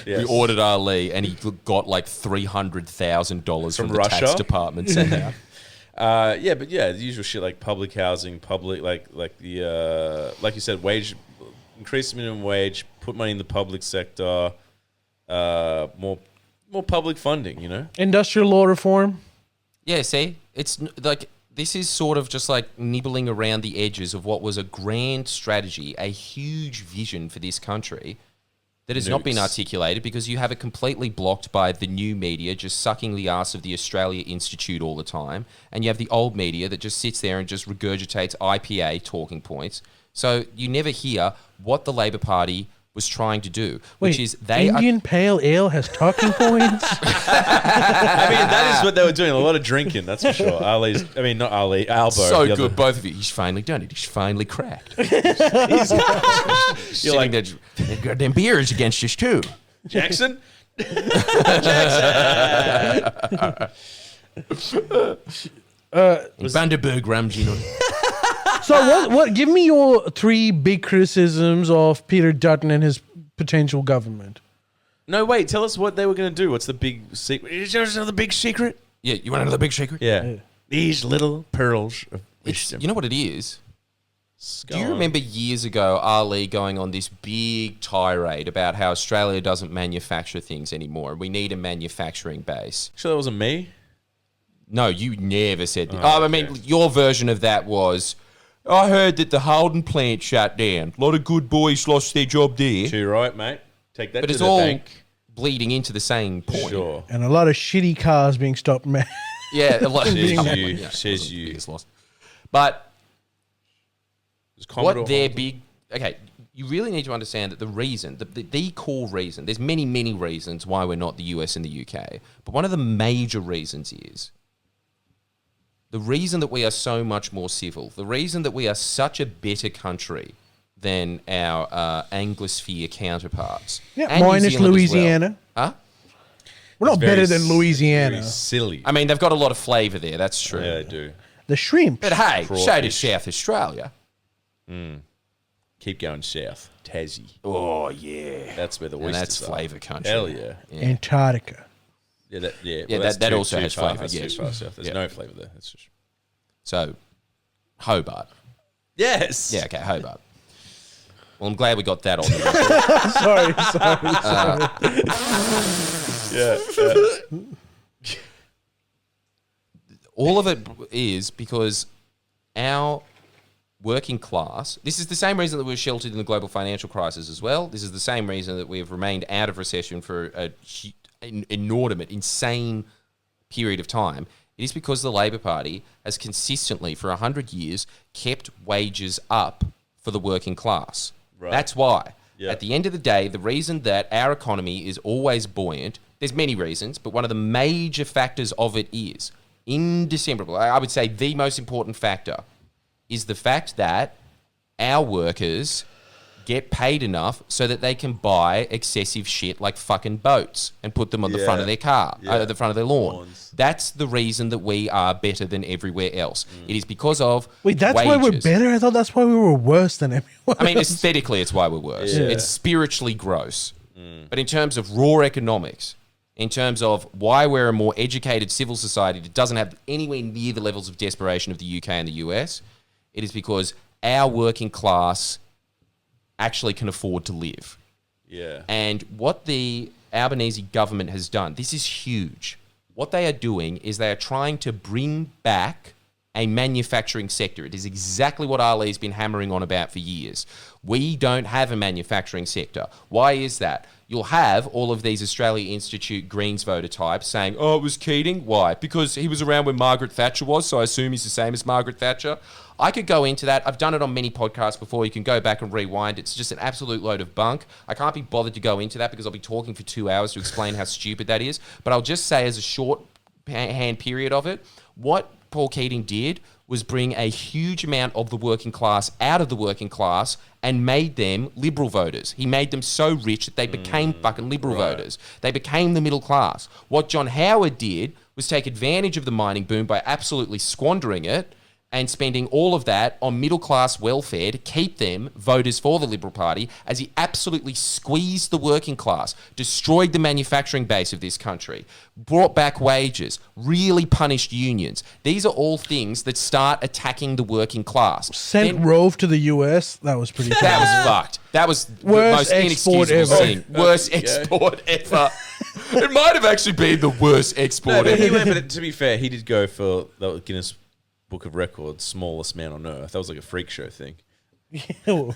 Yes. We ordered Ali, and he got like $300,000 from the Russia? tax department sent out. The usual shit like public housing, like you said, increase the minimum wage, put money in the public sector, more public funding, you know? Industrial law reform. Yeah, see, it's like this is sort of just like nibbling around the edges of what was a grand strategy, a huge vision for this country that has not been Nukes. articulated because you have it completely blocked by the new media just sucking the ass of the Australia Institute all the time. And you have the old media that just sits there and just regurgitates IPA talking points. So you never hear what the Labor Party was trying to do, which Wait, is they Indian Pale Ale has talking points. I mean, that is what they were doing. A lot of drinking, that's for sure. Not Ali, Albo. so the good, other- both of you. He's finally done it. He's finally cracked. You're Sitting like, there, "They've got them beers against us too. Jackson? Vanderberg rams in on. So what? Give me your 3 big criticisms of Peter Dutton and his potential government. No, wait. Tell us what they were going to do. What's the big secret? Is there another big secret? Yeah, you want another big secret? Yeah. These little pearls of It's, wisdom. you know what it is? Go Do you on. remember years ago Ali going on this big tirade about how Australia doesn't manufacture things anymore and we need a manufacturing base? Sure that wasn't me? No, you never said that. Oh, I mean, your version of that was, I heard that the Holden plant shut down. A lot of good boys lost their job there. Too right, mate. Take that But to it's the all bank. bleeding into the same point. Sure. And a lot of shitty cars being stopped. Yeah, a lot. Says Come on, you. yeah, Says you. biggest loss. But Was Commodore what their Holden- big... Okay, you really need to understand that the reason, the core reason, there's many, many reasons why we're not the US and the UK, but one of the major reasons is the reason that we are so much more civil, the reason that we are such a better country than our Anglosphere counterparts. Yeah, and New minus Zealand as Louisiana. well. Huh? We're not better than Louisiana. Very silly. I mean, they've got a lot of flavour there, that's true. Yeah, I do. The shrimp. But hey, so does Crawfish. South Australia. Keep going south. Tassie. Oh, yeah. That's where the And oysters that's are. flavour country. Hell yeah. Antarctica. Yeah, that, yeah. Yeah, that's that too- also too has far. flavour, That's yes. too far south. There's Yeah. no flavour there. That's just... So, Hobart. Yes. Yeah, okay, Hobart. Well, I'm glad we got that on the record. sorry. All of it is because our working class, this is the same reason that we were sheltered in the global financial crisis as well. This is the same reason that we have remained out of recession for an inordinate, insane period of time. It is because the Labor Party has consistently, for 100 years, kept wages up for the working class. Right. That's why. Yeah. At the end of the day, the reason that our economy is always buoyant, there's many reasons, but one of the major factors of it is, indecemberable, I would say the most important factor, is the fact that our workers get paid enough so that they can buy excessive shit like fucking boats and put them on the front of their car, the front of their lawn. Lawns. That's the reason that we are better than everywhere else. It is because of Wait, that's wages. why we're better? I thought that's why we were worse than everyone I mean, else. aesthetically, it's why we're worse. Yeah. It's spiritually gross. But in terms of raw economics, in terms of why we're a more educated civil society that doesn't have anywhere near the levels of desperation of the UK and the US, it is because our working class actually can afford to live. Yeah. And what the Albanese government has done, this is huge. What they are doing is they are trying to bring back a manufacturing sector. It is exactly what Ali's been hammering on about for years. We don't have a manufacturing sector. Why is that? You'll have all of these Australia Institute Greens voter types saying, oh, it was Keating. Why? Because he was around when Margaret Thatcher was, so I assume he's the same as Margaret Thatcher. I could go into that. I've done it on many podcasts before. You can go back and rewind. It's just an absolute load of bunk. I can't be bothered to go into that because I'll be talking for 2 hours to explain how stupid that is. But I'll just say as a short hand period of it, what Paul Keating did was bring a huge amount of the working class out of the working class and made them Liberal voters. He made them so rich that they became fucking Liberal voters. They became the middle class. What John Howard did was take advantage of the mining boom by absolutely squandering it and spending all of that on middle-class welfare to keep them voters for the Liberal Party, as he absolutely squeezed the working class, destroyed the manufacturing base of this country, brought back wages, really punished unions. These are all things that start attacking the working class. Sent Then- Rove to the US. That was pretty that bad. was fucked. That was the Worst most export inexcusable ever. thing. Worst export ever. It might have actually been the worst No, export but, ever. but to be fair, he did go for the Guinness Book of Records, smallest man on earth. That was like a freak show thing. Well,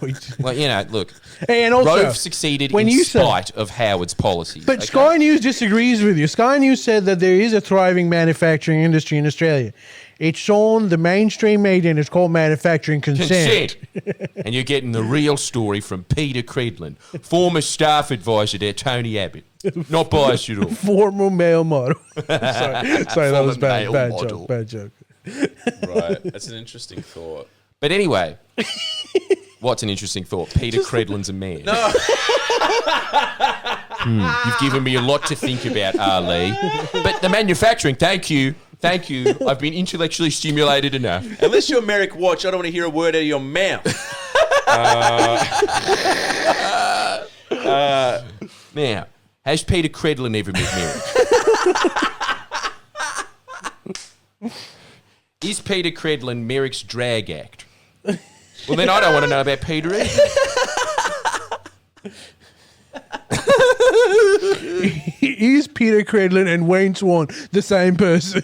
you know, look, Hey, and also, Rove succeeded when in you said- spite of Howard's policies. But okay? Sky News disagrees with you. Sky News said that there is a thriving manufacturing industry in Australia. It's on the mainstream media and it's called manufacturing consent. And you're getting the real story from Peter Credlin, former staff advisor to Tony Abbott. Not biased at all. Former male model. sorry, that was bad. male Bad model. joke. Bad joke. Right. That's an interesting thought. But anyway, what's an interesting thought? Peter Credlin's a man. No. You've given me a lot to think about, Ali. But the manufacturing, thank you. Thank you. I've been intellectually stimulated enough. Unless you're Merrick Watch, I don't want to hear a word out of your mouth. Now, has Peter Credlin ever met Merrick? Is Peter Credlin Merrick's drag act? Well, then I don't want to know about Peter either. Is Peter Credlin and Wayne Swan the same person?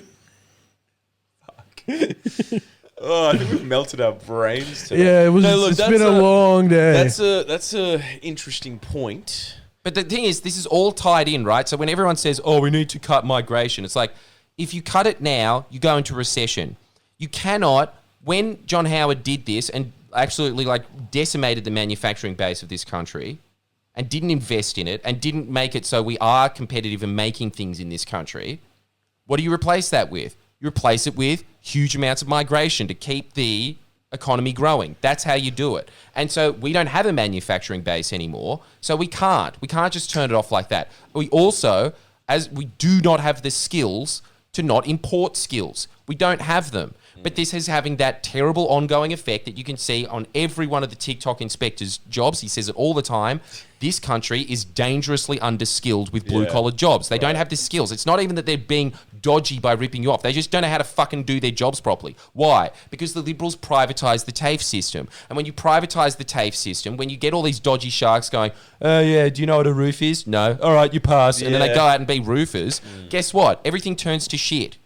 Oh, I think we've melted our brains today. Yeah, it was. No, look, it's that's been a long day. That's a interesting point. But the thing is, this is all tied in, right? So when everyone says, oh, we need to cut migration, it's like, if you cut it now, you go into recession. You cannot, when John Howard did this and absolutely like decimated the manufacturing base of this country and didn't invest in it and didn't make it so we are competitive in making things in this country, what do you replace that with? You replace it with huge amounts of migration to keep the economy growing. That's how you do it. And so we don't have a manufacturing base anymore. So we can't just turn it off like that. We also, as we do not have the skills to not import skills. We don't have them. But this is having that terrible ongoing effect that you can see on every one of the TikTok inspectors' jobs. He says it all the time. This country is dangerously underskilled with blue-collar jobs. They don't have the skills. It's not even that they're being dodgy by ripping you off. They just don't know how to fucking do their jobs properly. Why? Because the Liberals privatise the TAFE system. And when you privatise the TAFE system, when you get all these dodgy sharks going, oh yeah, do you know what a roof is? No. All right, you pass. And then they go out and be roofers. Guess what? Everything turns to shit.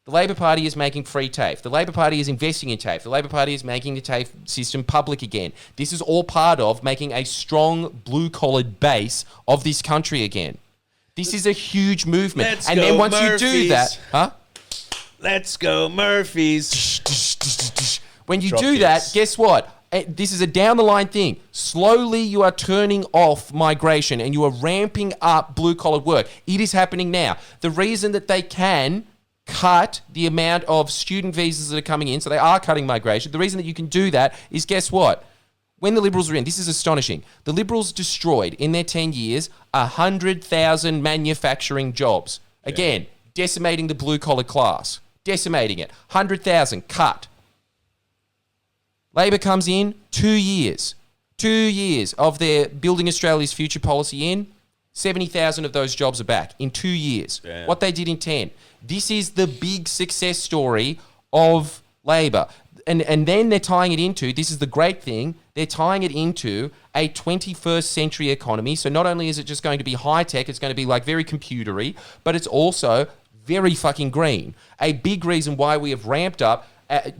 The Labor Party is making free TAFE. The Labor Party is investing in TAFE. The Labor Party is making the TAFE system public again. This is all part of making a strong blue-collared base of this country again. This is a huge movement. Let's and go then once Murphys. you do that, Let's go Murphys. when you do that, guess what? This is a down-the-line thing. Slowly, you are turning off migration and you are ramping up blue-collared work. It is happening now. The reason that they can cut the amount of student visas that are coming in, so they are cutting migration. The reason that you can do that is, guess what? When the Liberals were in, this is astonishing. The Liberals destroyed, in their 10 years, 100,000 manufacturing jobs. Again, decimating the blue-collar class. Decimating it. 100,000 cut. Labor comes in, 2 years. 2 years of their Building Australia's Future policy in, 70,000 of those jobs are back in 2 years. Damn. What they did in 10. This is the big success story of Labor. And then they're tying it into, this is the great thing, they're tying it into a 21st century economy. So not only is it just going to be high tech, it's going to be like very computery, but it's also very fucking green. A big reason why we have ramped up,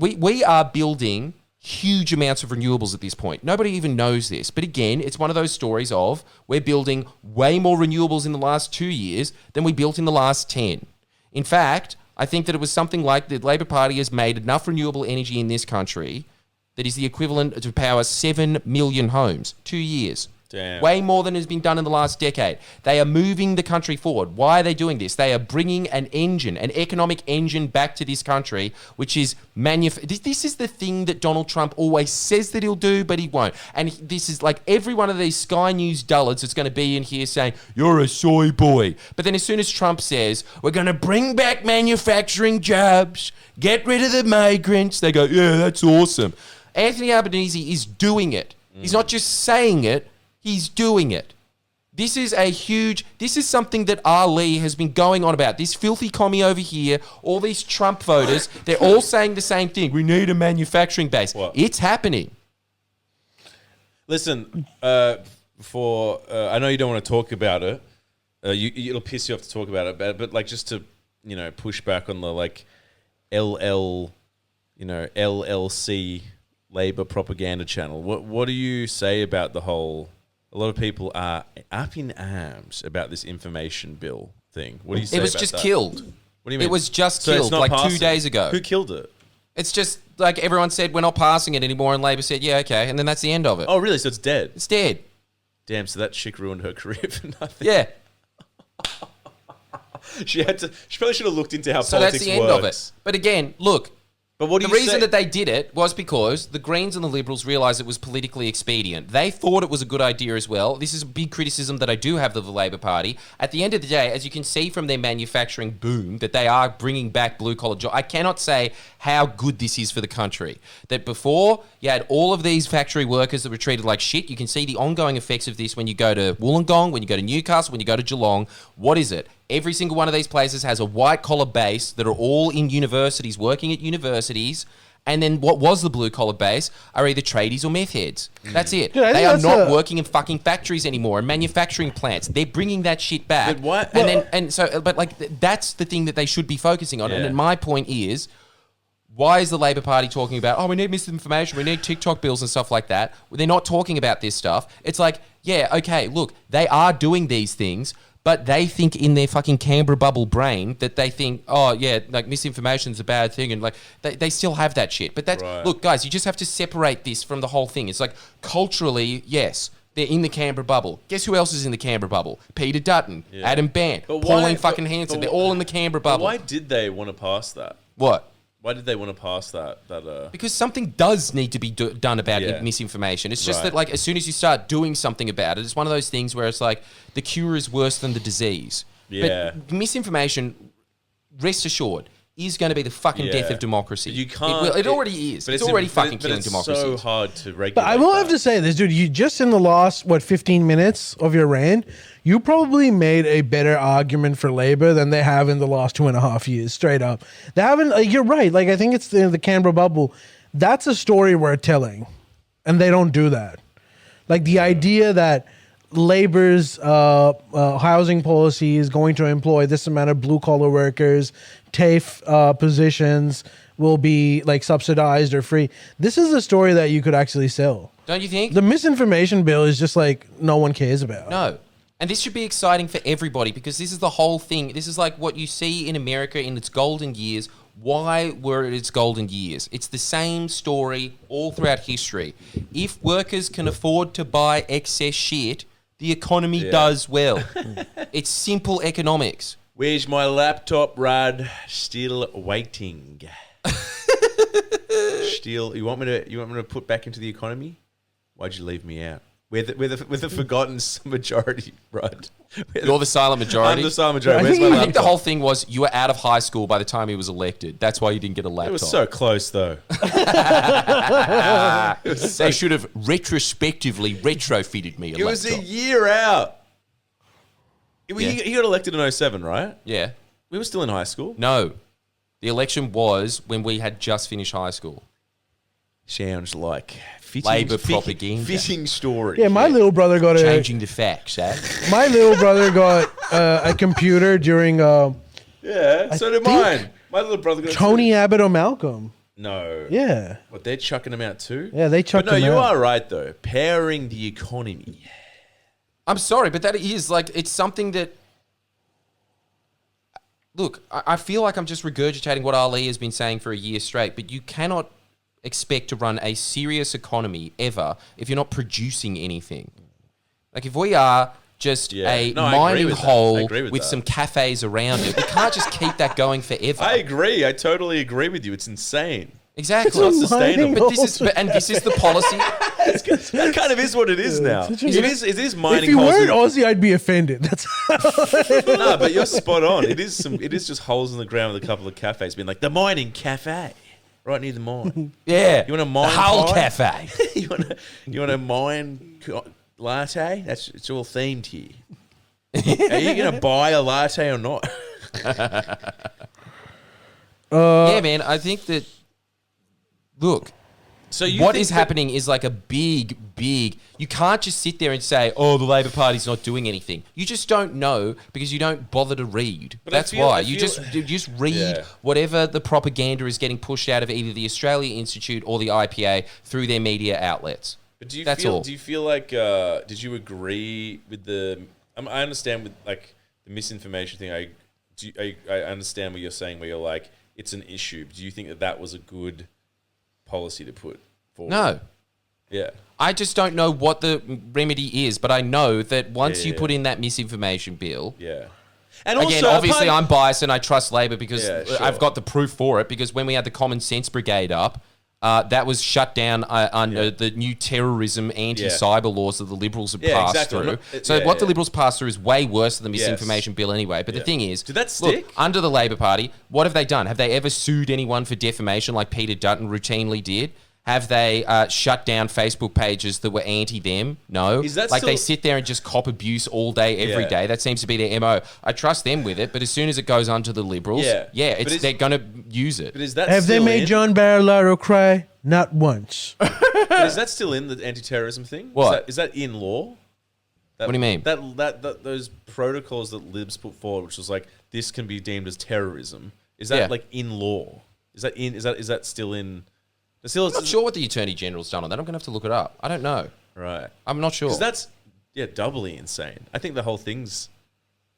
we are building huge amounts of renewables at this point. Nobody even knows this. But again, it's one of those stories of we're building way more renewables in the last 2 years than we built in the last 10. In fact, I think that it was something like the Labor Party has made enough renewable energy in this country that is the equivalent to power 7 million homes. 2 years. Damn. Way more than has been done in the last decade. They are moving the country forward. Why are they doing this? They are bringing an engine, an economic engine back to this country, which is This is the thing that Donald Trump always says that he'll do, but he won't. And this is like every one of these Sky News dullards that's going to be in here saying, you're a soy boy. But then as soon as Trump says, we're going to bring back manufacturing jobs, get rid of the migrants, they go, yeah, that's awesome. Anthony Albanese is doing it. He's not just saying it, he's doing it. This is something that Ali has been going on about. This filthy commie over here, all these Trump voters, they're all saying the same thing. We need a manufacturing base. What? It's happening. Listen, I know you don't want to talk about it. It'll piss you off to talk about it, but like just to, push back on the like LLC Labor propaganda channel. What do you say about the whole? A lot of people are up in arms about this information bill thing. What do you say about that? It was just killed. What do you mean? It was just So it's killed not like passing. 2 days ago. Who killed it? It's just like everyone said, we're not passing it anymore, and Labor said, yeah, okay, and then that's the end of it. Oh, really? So it's dead? It's dead. Damn, so that chick ruined her career for nothing. Yeah. She probably should have looked into how So politics that's the end works. of it. But again, look, But what do the you reason say? that they did it was because the Greens and the Liberals realised it was politically expedient. They thought it was a good idea as well. This is a big criticism that I do have of the Labor Party. At the end of the day, as you can see from their manufacturing boom, that they are bringing back blue-collar jobs. I cannot say how good this is for the country. That before, you had all of these factory workers that were treated like shit. You can see the ongoing effects of this when you go to Wollongong, when you go to Newcastle, when you go to Geelong. What is it? Every single one of these places has a white-collar base that are all in universities, working at universities. And then what was the blue-collar base are either tradies or meth heads. That's it. Yeah, I they think are that's not a- working in fucking factories anymore and manufacturing plants. They're bringing that shit back. But why- That's the thing that they should be focusing on. Yeah. And my point is, why is the Labor Party talking about, we need misinformation, we need TikTok bills and stuff like that? They're not talking about this stuff. It's like, yeah, okay, look, they are doing these things, but they think in their fucking Canberra bubble brain that they think, like misinformation is a bad thing. And like, they still have that shit. But that's, Right. look, guys, you just have to separate this from the whole thing. It's like, culturally, yes, they're in the Canberra bubble. Guess who else is in the Canberra bubble? Peter Dutton, Yeah. Adam Bandt, But why- Pauline fucking but- Hanson. but They're wh- all in the Canberra But bubble. why did they want to pass that? What? Why did they want to pass that? Because something does need to be done about Yeah. misinformation. It's just Right. that, like, as soon as you start doing something about it, it's one of those things where it's like the cure is worse than the disease. Yeah. But misinformation, rest assured, is going to be the fucking death Yeah. of democracy. But you can't. It already is. but It's already fucking but killing it's democracy. so hard to regulate. But I will have to say this, dude. You just in the last 15 minutes of your rant, you probably made a better argument for Labor than they have in the last 2.5 years. Straight up, they haven't. Like, you're right. Like, I think it's the Canberra bubble. That's a story worth telling, and they don't do that. Like the idea that Labor's housing policy is going to employ this amount of blue collar workers, TAFE positions will be like subsidized or free. This is a story that you could actually sell. Don't you think? The misinformation bill is just like no one cares about. No. And this should be exciting for everybody because this is the whole thing. This is like what you see in America in its golden years. Why were it its golden years? It's the same story all throughout history. If workers can afford to buy excess shit, the economy does well. It's simple economics. Where's my laptop, Rad? Still waiting. Still, you want me to put back into the economy? Why'd you leave me out? We're the forgotten majority, Rod. You're the silent majority. I'm the silent majority. I Where's think my I think the laptop? whole thing was you were out of high school by the time he was elected. That's why you didn't get a laptop. It was so close, though. They should have retrospectively retrofitted me a It was laptop. a year out. Yeah. He got elected in 07, right? Yeah. We were still in high school. No. The election was when we had just finished high school. Sounds like Labor propaganda. fitting story. Yeah, my little brother got Changing the facts, eh? my little brother got a computer during Yeah, so did think mine. My little brother got Tony Abbott or Malcolm. No. Yeah. What, they're chucking them out too? Yeah, they chucked But no, them you out. are right, though. Powering the economy. I'm sorry, but that is like, it's something that. Look, I feel like I'm just regurgitating what Ali has been saying for a year straight, but you cannot expect to run a serious economy ever if you're not producing anything. Like, if we are just Yeah. a No, I agree mining with that. I hole agree with with that. some cafes around it, we can't just keep that going forever. I agree. I totally agree with you. It's insane. Exactly. It's not sustainable. But this is the policy. That kind of is what it is now. It's It just- is mining If you holes. weren't Aussie, I'd be offended. That's No, but you're spot on. It is just holes in the ground with a couple of cafes being like the mining cafe. Right near the mine. Yeah. You want a mine The Hull pie? Cafe. you want a mine latte? It's all themed here. Are you going to buy a latte or not? Yeah, man. I think that. Look, So what is happening is like a big. You can't just sit there and say, "Oh, the Labor Party's not doing anything." You just don't know because you don't bother to read. But That's I feel- why I you feel- just read Yeah. whatever the propaganda is getting pushed out of either the Australia Institute or the IPA through their media outlets. But do you That's feel? all. Do you feel like? Did you agree with the? I understand with like the misinformation thing. I understand what you're saying. Where you're like, it's an issue. Do you think that was a good policy to put forward? No. Yeah. I just don't know what the remedy is, but I know that once you Yeah. put in that misinformation bill, Yeah. And again, also, obviously apart- I'm biased and I trust Labor because Yeah, sure. I've got the proof for it, because when we had the Common Sense Brigade up, that was shut down under the new terrorism anti-cyber laws that the Liberals have passed exactly. through. So what the Liberals passed through is way worse than the Yes. misinformation bill anyway. But the thing is, Did that look, stick? under the Labor Party, what have they done? Have they ever sued anyone for defamation like Peter Dutton routinely did? Have they shut down Facebook pages that were anti-them? No. Is that like they still- sit there and just cop abuse all day, every Yeah. day. That seems to be their MO. I trust them with it, but as soon as it goes on to the Liberals, But they're going to use it. But is that Have they still made in? John Barilaro cry? Not once. But is that still in the anti-terrorism thing? What? Is that in law? That, What do you mean? That those protocols that Libs put forward, which was like this can be deemed as terrorism. Is that Yeah. like in law? Is that still in? Still, I'm not sure what the Attorney General's done on that. I'm going to have to look it up. I don't know. Right. I'm not sure. Because that's doubly insane. I think the whole thing's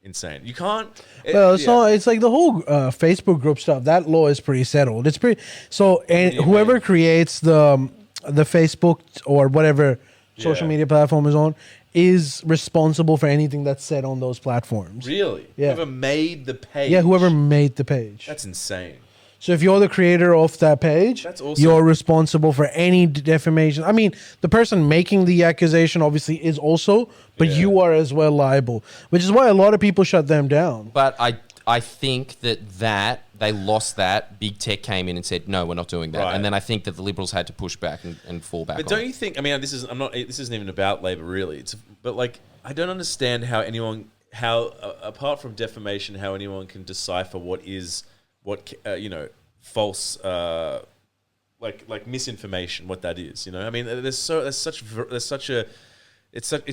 insane. You can't. Well, it's not. It's like the whole Facebook group stuff. That law is pretty settled. It's pretty. So, and whoever creates the Facebook or whatever social Yeah. media platform is on is responsible for anything that's said on those platforms. Really. Yeah. Whoever made the page. Yeah, whoever made the page. That's insane. So if you're the creator of that page, That's awesome. you're responsible for any defamation. I mean, the person making the accusation obviously is also, but you are as well liable, which is why a lot of people shut them down. But I think that they lost that. Big tech came in and said, no, we're not doing that. Right. And then I think that the Liberals had to push back and fall back But on don't it. you think? I mean, this isn't even about Labor really. But like, I don't understand how apart from defamation, how anyone can decipher what false, like misinformation, what that is. You know, I mean, it's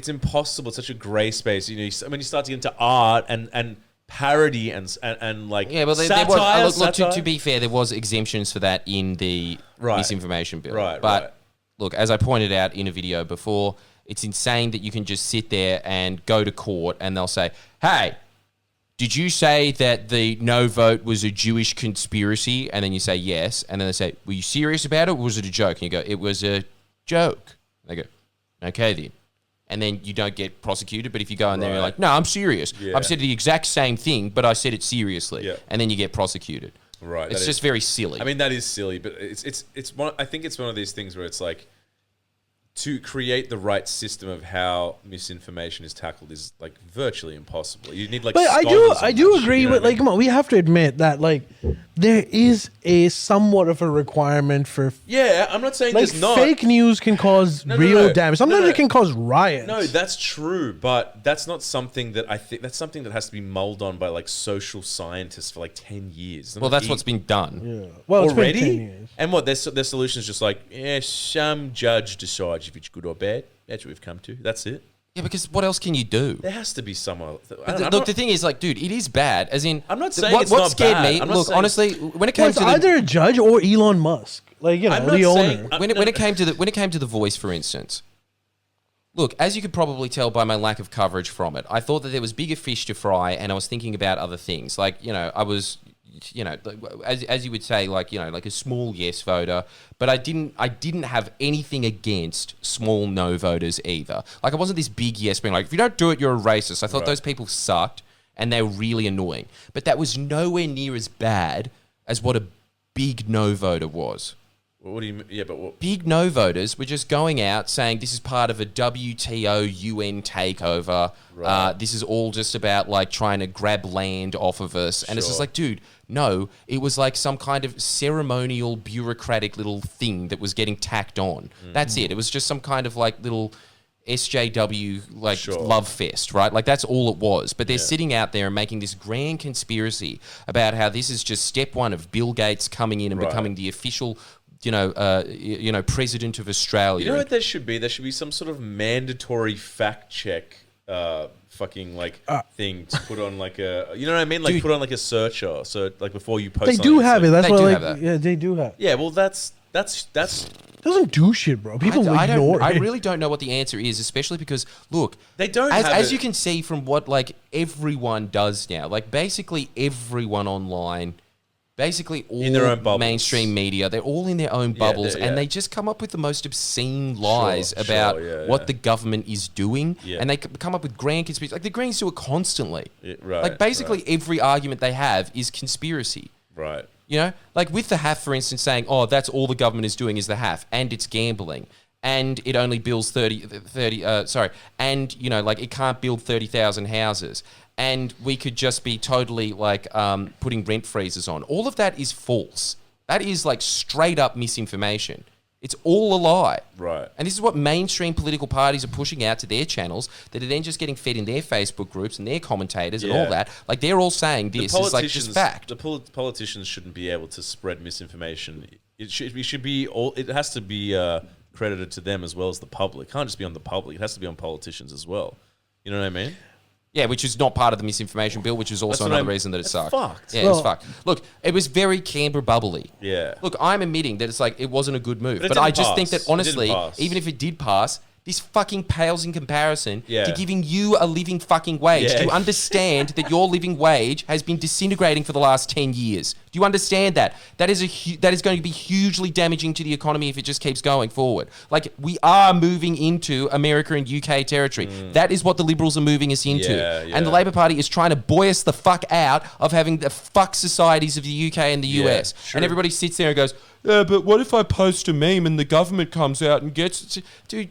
impossible. It's such a grey space. You know, when you start to get into art and parody and like Yeah, but satire, there was satire. to be fair, there was exemptions for that in the misinformation bill. Right, but right. look, as I pointed out in a video before, it's insane that you can just sit there and go to court and they'll say, hey, did you say that the no vote was a Jewish conspiracy? And then you say yes. And then they say, were you serious about it or was it a joke? And you go, it was a joke. They go, okay then. And then you don't get prosecuted. But if you go in there and you're like, no, I'm serious. Yeah. I've said the exact same thing, but I said it seriously. Yeah. And then you get prosecuted. Right. It's just very silly. I mean, that is silly, but it's one. I think it's one of these things where it's like, to create the right system of how misinformation is tackled is like virtually impossible. You need like. But I scholars on do that shit, agree you know with what I like, mean? come on, we have to admit that like there is a somewhat of a requirement for Yeah, I'm not saying like there's not. fake news can cause No, real damage. Sometimes No. it can cause riots. No, that's true, but that's not something that I think. That's something that has to be mulled on by like social scientists for like 10 years. well, that's what's been done. Yeah. Well, it's been 10 already. years. And what their solution is just like, yeah, some judge decides if it's good or bad. That's what we've come to. That's it. Yeah, because what else can you do? There has to be somewhere. Look, the thing is, like, dude, it is bad. As in, I'm not saying what, it's what not scared bad. me. I'm not Look, saying- honestly, when it Well, came it's to the either a judge or Elon Musk, like I'm not the saying- owner. when it came to the Voice, for instance. Look, as you could probably tell by my lack of coverage from it, I thought that there was bigger fish to fry, and I was thinking about other things. Like, you know, I was, you know, as you would say, like, you know, like a small yes voter, but I didn't have anything against small no voters either. Like, I wasn't this big yes being like, if you don't do it, you're a racist. I thought those people sucked, and they were really annoying. But that was nowhere near as bad as what a big no voter was. What do you mean? Yeah, but what? Big no voters were just going out saying this is part of a WTO UN takeover. Right. This is all just about like trying to grab land off of us. And it's just Sure. like, dude, no, it was like some kind of ceremonial bureaucratic little thing that was getting tacked on. That's it. It was just some kind of like little SJW like Sure. love fest, right? Like that's all it was. But they're sitting out there and making this grand conspiracy about how this is just step one of Bill Gates coming in and Right. becoming the official president of Australia. You know what there should be? There should be some sort of mandatory fact check, thing to put on like a. You know what I mean? Like Dude. put on like a searcher. So like before you post. They something, do it's have like- it. That's They why, do like, have that. yeah, they do have. Yeah, well, that's It doesn't do shit, bro. People ignore it. I really don't know what the answer is, especially because look, They don't as, have as it. you can see from what like everyone does now, like basically everyone online, basically all In their own bubbles. mainstream media, they're all in their own bubbles, yeah. and they just come up with the most obscene lies Sure, about yeah, what yeah. the government is doing, Yeah. and they come up with grand conspiracies. Like the Greens do it constantly. Yeah, right, like basically every argument they have is conspiracy. Right. You know, like with the HAF, for instance, saying, oh, that's all the government is doing is the HAF, and it's gambling, and it only builds 30 and, you know, like it can't build 30,000 houses, and we could just be totally like putting rent freezes on. All of that is false. That is like straight up misinformation. It's all a lie. Right. And this is what mainstream political parties are pushing out to their channels that are then just getting fed in their Facebook groups and their commentators and all Yeah. that. Like they're all saying this is like just fact. The politicians shouldn't be able to spread misinformation. It should be all. It has to be credited to them as well as the public. It can't just be on the public. It has to be on politicians as well. You know what I mean? Yeah, which is not part of the misinformation bill, which is also That's what another I'm- reason that it that's sucked. fucked. Yeah, it was Well- fucked. Look, it was very Canberra bubbly. Yeah. Look, I'm admitting that it's like it wasn't a good move, But it but I didn't just think pass. that It honestly, didn't pass. even if it did pass, This fucking pales in comparison Yeah. to giving you a living fucking wage. Yeah. Do you understand that your living wage has been disintegrating for the last 10 years? Do you understand that? That is that is going to be hugely damaging to the economy if it just keeps going forward. Like, we are moving into America and UK territory. That is what the Liberals are moving us into. Yeah. And the Labor Party is trying to buoy us the fuck out of having the fuck societies of the UK and the US. true. And everybody sits there and goes, yeah, but what if I post a meme and the government comes out and gets it? Dude,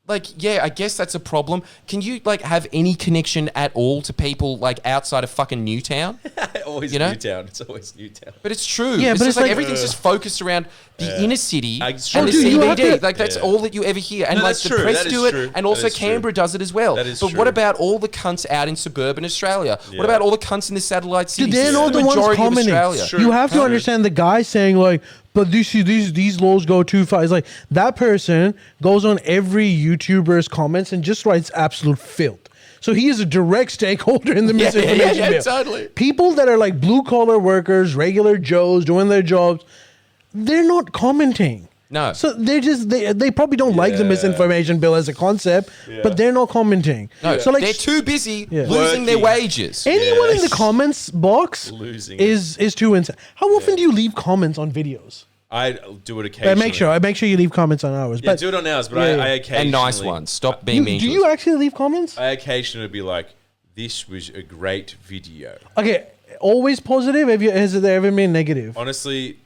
like, yeah, I guess that's a problem. Can you, like, have any connection at all to people, like, outside of fucking Newtown? Always You know? Newtown. It's always Newtown. But it's true. Yeah, it's but just it's like like- everything's just focused around the inner city and It's the true. Dude, you have CBD. to- Like, that's Yeah. all that you ever hear. And, No, like, that's the true. press That is do it, true. and That also is true. Canberra does it as well. That is but true. what about all the cunts out in suburban Australia? Yeah. What about all the cunts in the satellite cities? They're This not is the ones majority of commenting. Australia. Sure. You have to Sure. understand the guy saying like, but these laws go too far. It's like that person goes on every YouTuber's comments and just writes absolute filth. So he is a direct stakeholder in the misinformation bill. totally. People that are like blue collar workers, regular Joes doing their jobs, they're not commenting. No. So they're just they probably don't like the Yeah. misinformation bill as a concept, but they're not commenting. No, so like they're too busy Yeah. losing their Working. wages. anyone in the Yes. comments box Losing is too insane. How often do you leave comments on videos? I do it occasionally. I make sure you leave comments on ours. Yeah, But do it on ours, but Yeah, I yeah. occasionally... And nice ones. Stop being mean do to you us. actually leave comments? I occasionally be like, this was a great video. Okay, always positive. Has there ever been negative? Honestly,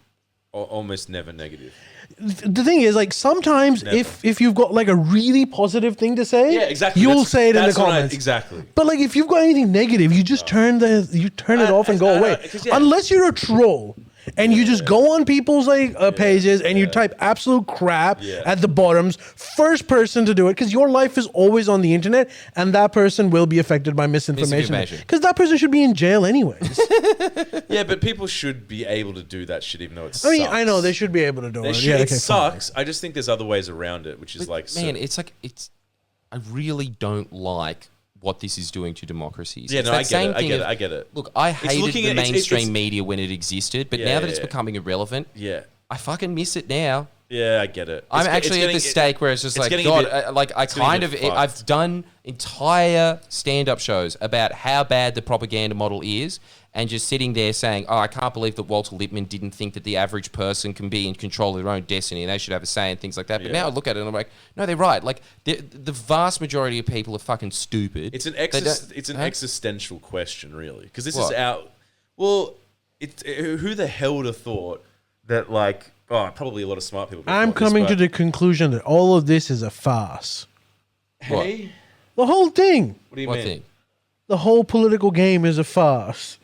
almost never negative. The thing is, like sometimes Never. if you've got like a really positive thing to say, Yeah, exactly. you'll That's- say it in the that's what comments. exactly. But like if you've got anything negative, you just turn it off and go away. 'cause, yeah. Unless you're a troll and you just go on people's like pages and you type absolute crap Yeah. at the bottoms, first person to do it, because your life is always on the internet and that person will be affected by misinformation. Misinformation. Because that person should be in jail anyways. Yeah, but people should be able to do that shit even though it I sucks. mean, I know they should be able to do They it. should. Yeah, It okay, fine. sucks. I just think there's other ways around it, which is like... Man, it's like, I really don't like what this is doing to democracies. Yeah, It's no, that I get same it. I thing get of- it. I get it. Look, I hated looking the at- it's- mainstream media when it existed, but Yeah, now that it's yeah. becoming irrelevant, Yeah. I fucking miss it now. Yeah, I get it. I'm It's actually at getting- the stake where it's just it's like, getting a God, bit- like I it's getting a kind of, bit fucked. I've done entire stand-up shows about how bad the propaganda model is, and just sitting there saying, oh, I can't believe that Walter Lippmann didn't think that the average person can be in control of their own destiny and they should have a say and things like that. But Yeah. now I look at it and I'm like, no, they're right. Like, the vast majority of people are fucking stupid. It's an They don't- it's an Huh? existential question, really, because this What? is our. Well, who the hell would have thought that? Like, oh, probably a lot of smart people. would have I'm thought this, coming to but- the conclusion that all of this is a farce. Hey, The whole thing. what do you What mean? thing? The whole political game is a farce.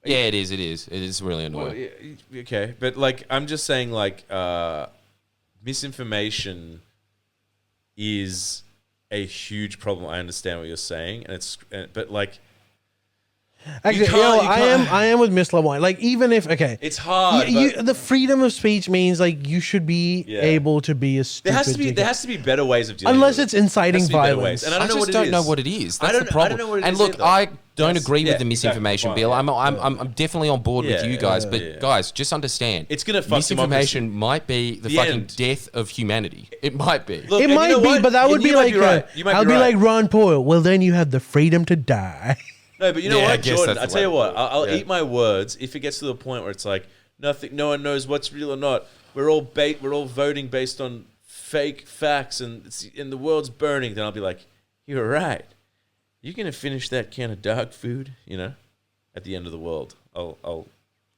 Yeah, it is. It is. It is really Well, annoying. yeah, okay, but like, I'm just saying, like, misinformation is a huge problem. I understand what you're saying, and but like, Actually, can't- you can't- I am with Miss LeBlanc. Like, even if it's hard. but the freedom of speech means like you should be Yeah. able to be a stupid. there has to be better ways of dealing Unless with it's it. inciting Has to be better violence. ways. And I I don't know just what it don't is. know what it is. I That's don't- the I problem. don't know what it and is look, either. I don't That's- agree yeah, with the misinformation exactly, bill. fine. I'm definitely on board with Yeah, you guys, yeah, but yeah. guys, just understand, It's gonna fuck misinformation might be the The fucking end. death of humanity. It might be. Look, It and you might know be, what? but that And would you be might like right. You might I'll be right. like Ron Paul. Well, then you have the freedom to die. No, but you know Yeah, I what, guess Jordan? that's I'll the tell you way what. to I'll put it. eat my words if it gets to the point where it's like no one knows what's real or not. We're all voting based on fake facts, and the world's burning. Then I'll be like, you're right. You're gonna finish that can of dog food, at the end of the world. I'll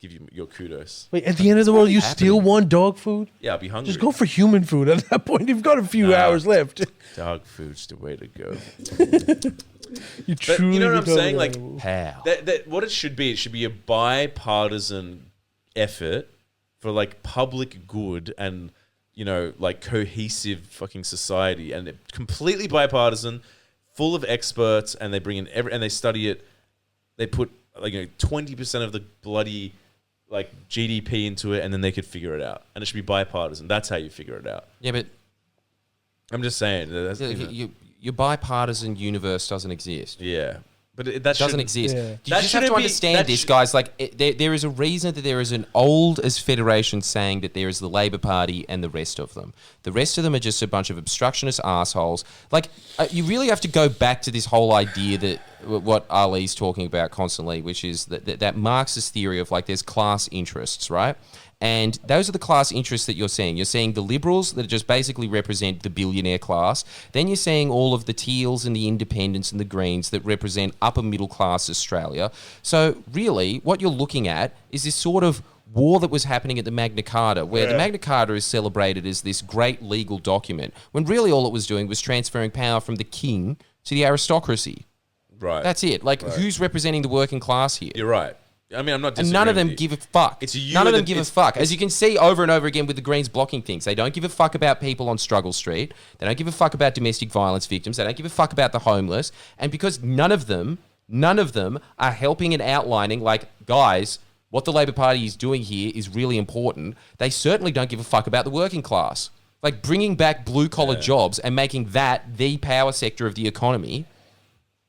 give you your kudos. Wait, at the end of the world, you happening? still want dog food? Yeah, I'll be hungry. Just go for human food at that point. You've got a few Nah. hours left. Dog food's the way to go. You But you know what I'm become saying? an Like, animal. How? that what it should be a bipartisan effort for like public good and like cohesive fucking society, and completely bipartisan, full of experts, and they bring in and they study it. They put like 20% of the bloody like GDP into it, and then they could figure it out, and it should be bipartisan. That's how you figure it out. Yeah, but I'm just saying. That's, your bipartisan universe doesn't exist. yeah. But that doesn't shouldn't- exist. Yeah. You That just have shouldn't to be- understand that this, should- guys. Like, there is a reason that there is an old as federation saying that there is the Labor Party and the rest of them. The rest of them are just a bunch of obstructionist assholes. Like, you really have to go back to this whole idea that what Ali's talking about constantly, which is that Marxist theory of like there's class interests, right? And those are the class interests that you're seeing. You're seeing the liberals that just basically represent the billionaire class. Then you're seeing all of the teals and the independents and the greens that represent upper middle class Australia. So really, what you're looking at is this sort of war that was happening at the Magna Carta, where the Magna Carta is celebrated as this great legal document, when really all it was doing was transferring power from the king to the aristocracy. Right. That's it. Like, who's representing the working class here? You're right. I mean, I'm not. And none of them disagreeing give a fuck. It's you None of and them give a fuck. As you can see over and over again with the Greens blocking things, they don't give a fuck about people on Struggle Street. They don't give a fuck about domestic violence victims. They don't give a fuck about the homeless. And because none of them are helping and outlining, like, guys, what the Labor Party is doing here is really important. They certainly don't give a fuck about the working class. Like, bringing back blue-collar jobs and making that the power sector of the economy,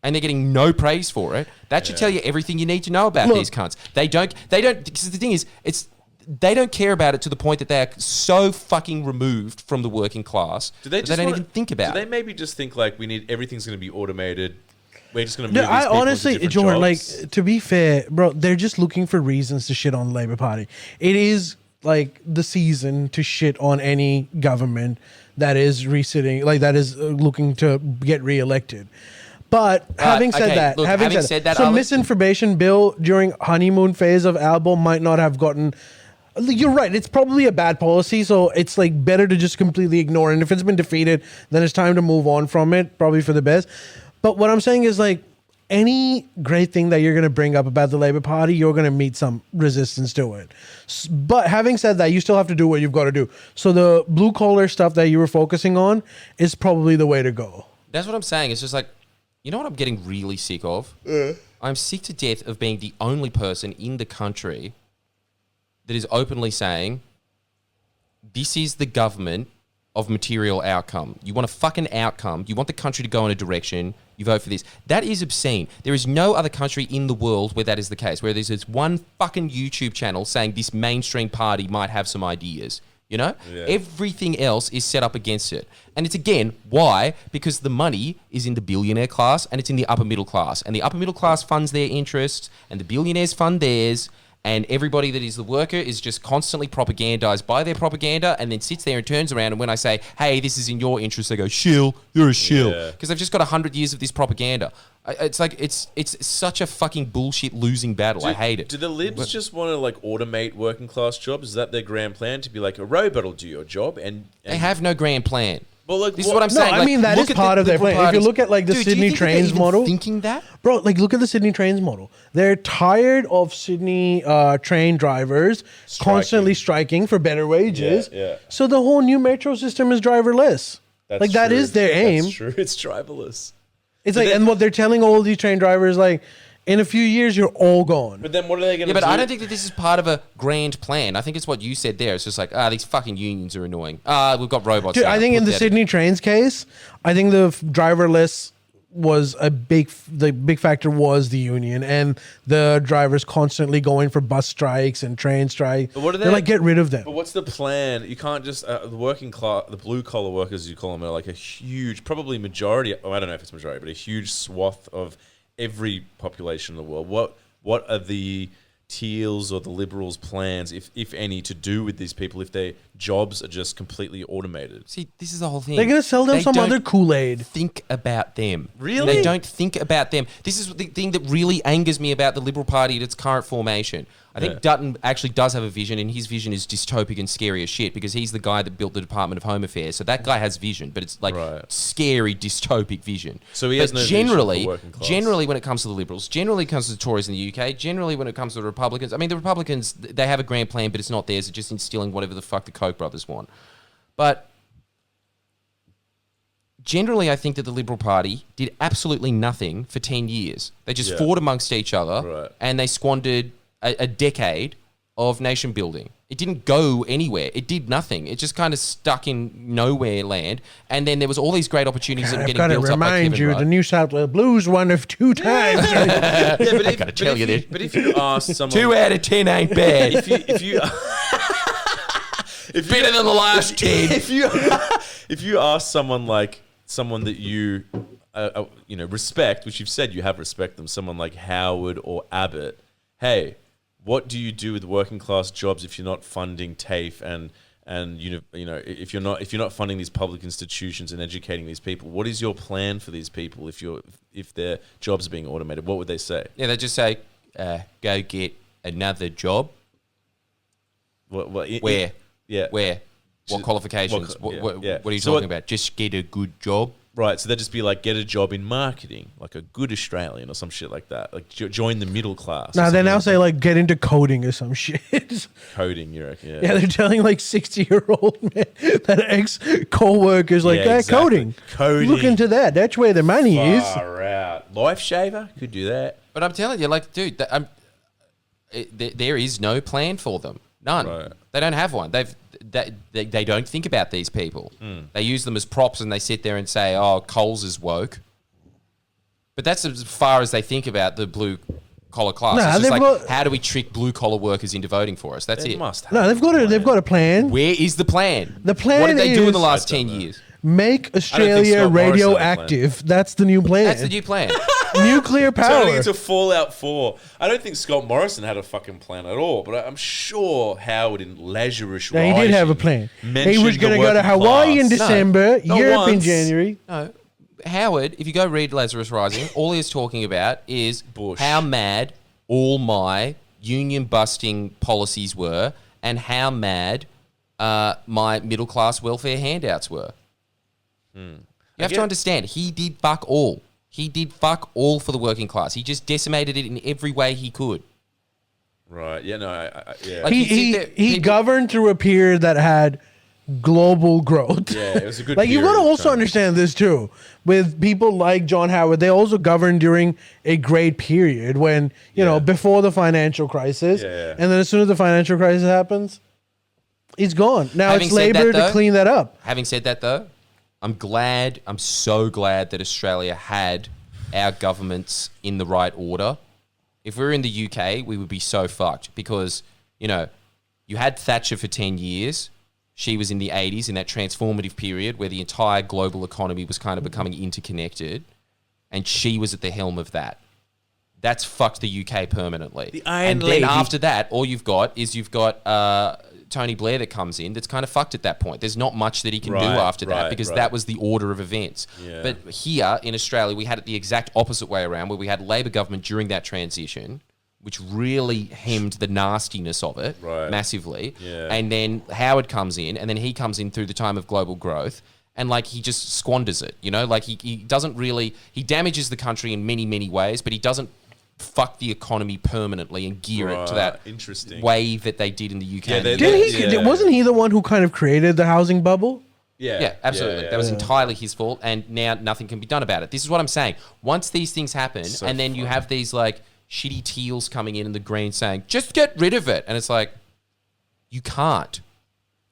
and they're getting no praise for it. That should tell you everything you need to know about these cunts. They don't, because the thing is, they don't care about it to the point that they're so fucking removed from the working class that they don't even think about Do they it. maybe just think like everything's going to be automated? We're just going to No, move these I people honestly, into Jordan, different like, jobs? to be fair, bro, they're just looking for reasons to shit on the Labour Party. It is like the season to shit on any government that is resitting, like that is looking to get re-elected. But having said okay, that, look, having said that, so Alex- misinformation bill during honeymoon phase of Albo might not have gotten. You're right. It's probably a bad policy, so it's like better to just completely ignore it. And if it's been defeated, then it's time to move on from it, probably for the best. But what I'm saying is like any great thing that you're going to bring up about the Labour Party, you're going to meet some resistance to it. But having said that, you still have to do what you've got to do. So the blue collar stuff that you were focusing on is probably the way to go. That's what I'm saying. It's just like, you know what I'm getting really sick of? I'm sick to death of being the only person in the country that is openly saying, this is the government of material outcome. You want a fucking outcome. You want the country to go in a direction. You vote for this. That is obscene. There is no other country in the world where that is the case, where there's this one fucking YouTube channel saying this mainstream party might have some ideas. You know? Yeah. Everything else is set up against it. And it's, again, why? Because the money is in the billionaire class and it's in the upper middle class. And the upper middle class funds their interests and the billionaires fund theirs. And everybody that is the worker is just constantly propagandized by their propaganda and then sits there and turns around. And when I say, hey, this is in your interest, they go, shill, you're a shill. Because they've just got 100 years of this propaganda. It's like, it's such a fucking bullshit losing battle. I hate it. Do the libs just want to like automate working class jobs? Is that their grand plan, to be like a robot will do your job? And They have no grand plan. Well, like, This is what I'm No, saying. I Like, mean, that look is at the part of their Liberal plan. If you parties. look at like the Dude, do you Sydney think that they're Trains even model, thinking that? bro, like look at the Sydney Trains model. They're tired of Sydney train drivers constantly striking for better wages. Yeah. So the whole new metro system is driverless. Like that true. is their aim. That's true. It's driverless. It's like, then- and what they're telling all these train drivers, like, in a few years, you're all gone. But then what are they going to Yeah, do? but I don't think that this is part of a grand plan. I think it's what you said there. It's just like, these fucking unions are annoying. We've got robots. Dude, now. I think Put in the that Sydney Trains case, I think the driverless was the big factor was the union and the drivers constantly going for bus strikes and train strikes. But what are They're they- like, get rid of them. But what's the plan? You can't just the working class, the blue collar workers, you call them, are like a huge, probably majority. Oh, I don't know if it's majority, but a huge swath of every population in the world. What are the Teals or the Liberals' plans, if any, to do with these people if their jobs are just completely automated? See, this is the whole thing. They're going to sell them They some don't other Kool-Aid. think about them. Really? They don't think about them. This is the thing that really angers me about the Liberal Party at its current formation. I think Yeah. Dutton actually does have a vision, and his vision is dystopic and scary as shit because he's the guy that built the Department of Home Affairs. So that guy has vision, but it's like Right. scary dystopic vision. So he but has no vision for generally, working class. generally when it comes to the Liberals, generally when it comes to the Tories in the UK, generally when it comes to the Republicans, I mean the Republicans, they have a grand plan, but it's not theirs. It's just instilling whatever the fuck the Koch brothers want. But generally, I think that the Liberal Party did absolutely nothing for 10 years. They just Yeah. fought amongst each other Right. and they squandered a decade of nation building. It didn't go anywhere. It did nothing. It just kind of stuck in nowhere land. And then there was all these great opportunities that were I've getting got to built up by remind Kevin you, Rudd. the New South Wales Blues won it 2 times. Yeah, but I gotta tell you this. But if you ask someone, 2 out of 10 ain't bad. if you Better than the last 10. if you ask someone like someone that you respect, which you've said you have respect them, someone like Howard or Abbott, hey, what do you do with working class jobs if you're not funding TAFE and if you're not funding these public institutions and educating these people? What is your plan for these people if their jobs are being automated? What would they say? Yeah, they just say, go get another job. Where? Yeah. Where? What qualifications? What are you So talking about? Just get a good job. Right, so they'd just be like, get a job in marketing, like a good Australian or some shit like that. Like join the middle class. Now they now say like get into coding or some shit. Coding, you reckon? Yeah, they're telling like 60-year-old men that ex co-workers like, Yeah, exactly. Coding. Look into that. That's where the money is. Far out. Life shaver could do that. But I'm telling you, like, dude, there is no plan for them. None. Right. They don't have one. They don't think about these people. They use them as props and they sit there and say, oh, Coles is woke. But that's as far as they think about the blue collar class. Nah, It's just they've like, got- how do we trick blue collar workers into voting for us? That's They it. must have No, they've got a plan. Where is the plan? The plan What did they do in the is- last I don't 10 know. years? Make Australia Scott Morrison had a plan. radioactive. That's the new plan. That's the new plan. Nuclear power. Turning into Fallout 4. I don't think Scott Morrison had a fucking plan at all, but I'm sure Howard in leisure-ish Yeah, he did have a plan. He was going to go to Hawaii in December, Not Europe in once. January. No. Howard, if you go read Lazarus Rising, all he's talking about is Bush. how mad all my union-busting policies were and how mad my middle-class welfare handouts were. You have to understand, he did fuck all. He did fuck all for the working class. He just decimated it in every way he could. Right, yeah, no, yeah. Like, you see He that he people- governed through a period that had global growth. Yeah, it was a good Like you got to period of also time. understand this too. With people like John Howard, they also governed during a great period when before the financial crisis, Yeah. and then as soon as the financial crisis happens, he's gone. Now Having it's said that, labor to though- clean that up. Having said that, though, I'm so glad that Australia had our governments in the right order. If we were in the UK, we would be so fucked because, you had Thatcher for 10 years. She was in the 80s in that transformative period where the entire global economy was kind of becoming interconnected, and she was at the helm of that. That's fucked the UK permanently. The Iron and Lady. then after that, all you've got Tony Blair that comes in that's kind of fucked at that point. There's not much that he can do Right, after that right, because right. that was the order of events. Yeah. But here in Australia, we had it the exact opposite way around where we had Labor government during that transition, which really hemmed the nastiness of it Right. massively. Yeah. And then Howard comes in, and then he comes in through the time of global growth, and like he just squanders it, Like he doesn't really, he damages the country in many, many ways, but he doesn't fuck the economy permanently and gear it to that Interesting. wave that they did in the UK. Yeah, and the they- US. Did he? Yeah. Wasn't he the one who kind of created the housing bubble? Yeah, absolutely. That was entirely his fault, and now nothing can be done about it. This is what I'm saying. Once these things happen, So and then you funny. have these like shitty teals coming in and the Greens saying, just get rid of it. And it's like, you can't.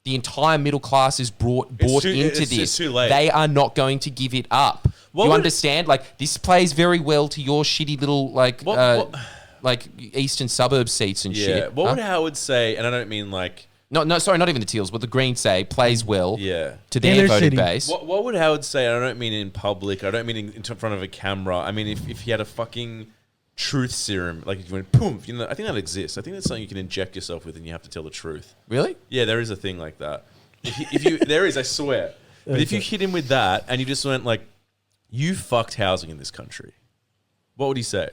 The entire middle class is bought into it's this. just too late. They are not going to give it up. What you would- understand? Like, this plays very well to your shitty little, like, What- like eastern suburb seats and Yeah. shit. What Huh? would Howard say? And I don't mean like. No, sorry, not even the teals. What the Greens say plays well Yeah. to their Inner voting city. base. What would Howard say? I don't mean in public. I don't mean in front of a camera. I mean if he had a fucking truth serum, like if you went boom, I think that exists. I think that's something you can inject yourself with, and you have to tell the truth. Really? Yeah, there is a thing like that. If you there is, I swear. But if you hit him with that, and you just went like, "You fucked housing in this country," what would he say?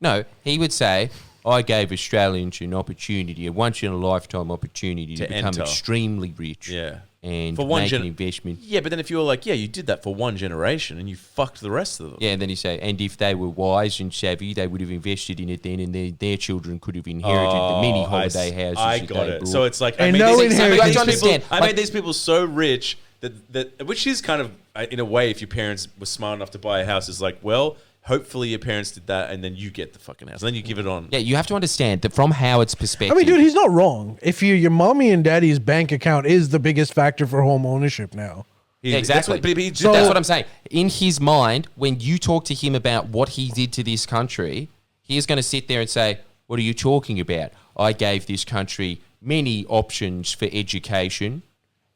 No, he would say, I gave Australians an opportunity, a once-in-a-lifetime opportunity to become enter. extremely rich Yeah. and For one make gen- an investment. Yeah, but then if you were like, yeah, you did that for one generation, and you fucked the rest of them. Yeah, and then he say, and if they were wise and savvy, they would have invested in it then, and their children could have inherited the mini holiday houses. I that got they it. brought. So it's like And I made no these, inheritance. You have to people, understand, I like- made these people so rich that which is kind of in a way, if your parents were smart enough to buy a house, is like, well, hopefully your parents did that, and then you get the fucking house. And then you give it on. Yeah, you have to understand that from Howard's perspective. I mean, dude, he's not wrong. If your mommy and daddy's bank account is the biggest factor for home ownership now. Yeah, exactly. That's what I'm saying. In his mind, when you talk to him about what he did to this country, he's going to sit there and say, what are you talking about? I gave this country many options for education.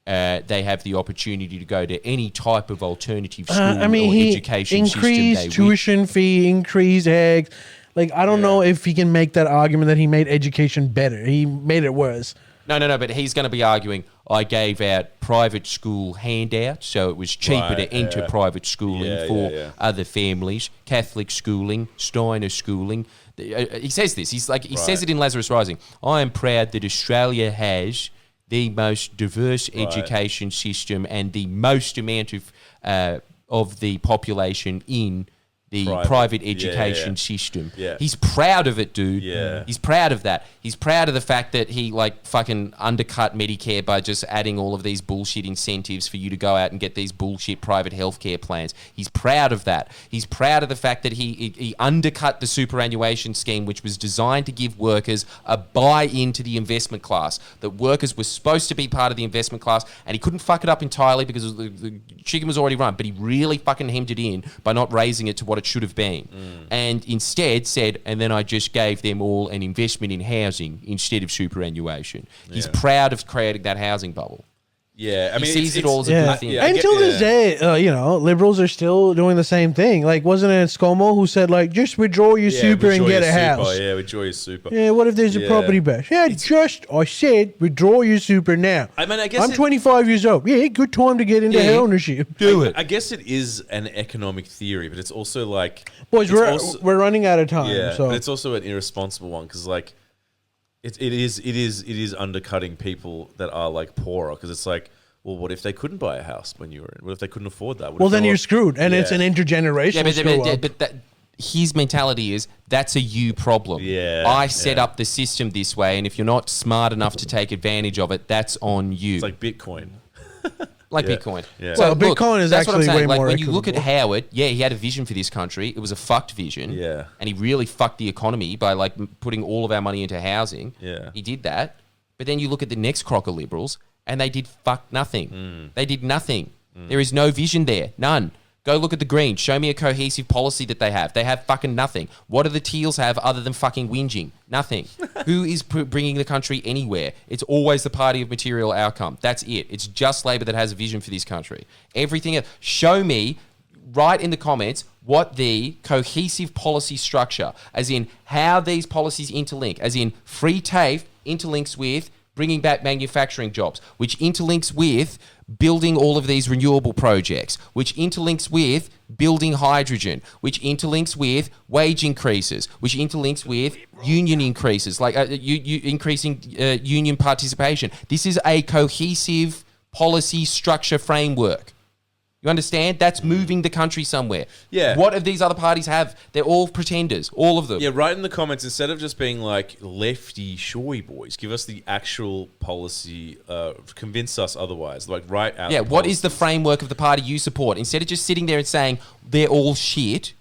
They have the opportunity to go to any type of alternative school or education system. Increased tuition fee, increased eggs. Like, I don't know if he can make that argument that he made education better. He made it worse. No, but he's going to be arguing, I gave out private school handouts, so it was cheaper to enter private schooling for other families, Catholic schooling, Steiner schooling. He says this. He says it in Lazarus Rising. I am proud that Australia has the most diverse education system and the most amount of the population in the private education system. Yeah. He's proud of it, dude. Yeah. He's proud of that. He's proud of the fact that he fucking undercut Medicare by just adding all of these bullshit incentives for you to go out and get these bullshit private healthcare plans. He's proud of that. He's proud of the fact that he undercut the superannuation scheme, which was designed to give workers a buy-in to the investment class. That workers were supposed to be part of the investment class, and he couldn't fuck it up entirely because the chicken was already run, but he really fucking hemmed it in by not raising it to what it should have been, and instead said, and then I just gave them all an investment in housing instead of superannuation. He's proud of creating that housing bubble. Yeah, I mean, he sees it all as a good thing. Yeah, Until this day, liberals are still doing the same thing. Like, wasn't it ScoMo who said, like, just withdraw your super and get a house? Yeah, withdraw your super. Yeah, what if there's a property bash? Yeah, I said withdraw your super now. I mean, I guess I'm 25 years old. Yeah, good time to get into ownership. Do it. I guess it is an economic theory, but it's also like... Boys, we're running out of time. Yeah, so. but it's also an irresponsible one because, like, it is undercutting people that are, like, poorer because it's like, well, what if they couldn't buy a house when you were in? What if they couldn't afford that? Well, then you're screwed, and it's an intergenerational screw-up. But his mentality is, that's a you problem. Yeah, I set up the system this way, and if you're not smart enough to take advantage of it, that's on you. It's like Bitcoin. Bitcoin. Yeah. Well, Bitcoin is actually way more when you look at equitable. Howard, he had a vision for this country. It was a fucked vision. Yeah. And he really fucked the economy by, like, putting all of our money into housing. Yeah. He did that. But then you look at the next crock of liberals, and they did fuck nothing. They did nothing. There is no vision there. None. Go look at the Greens. Show me a cohesive policy that they have. They have fucking nothing. What do the Teals have other than fucking whinging? Nothing. Who is bringing the country anywhere? It's always the party of material outcome. That's it. It's just Labor that has a vision for this country. Everything else. Show me, write in the comments, what the cohesive policy structure, as in how these policies interlink, as in free TAFE interlinks with bringing back manufacturing jobs, which interlinks with building all of these renewable projects, which interlinks with building hydrogen, which interlinks with wage increases, which interlinks with union increases, like increasing union participation. This is a cohesive policy structure framework. You understand? That's moving the country somewhere. Yeah. What do these other parties have? They're all pretenders, all of them. Yeah, write in the comments, instead of just being like lefty showy boys, give us the actual policy, convince us otherwise. Like, write out. Yeah, what is the framework of the party you support? Instead of just sitting there and saying they're all shit,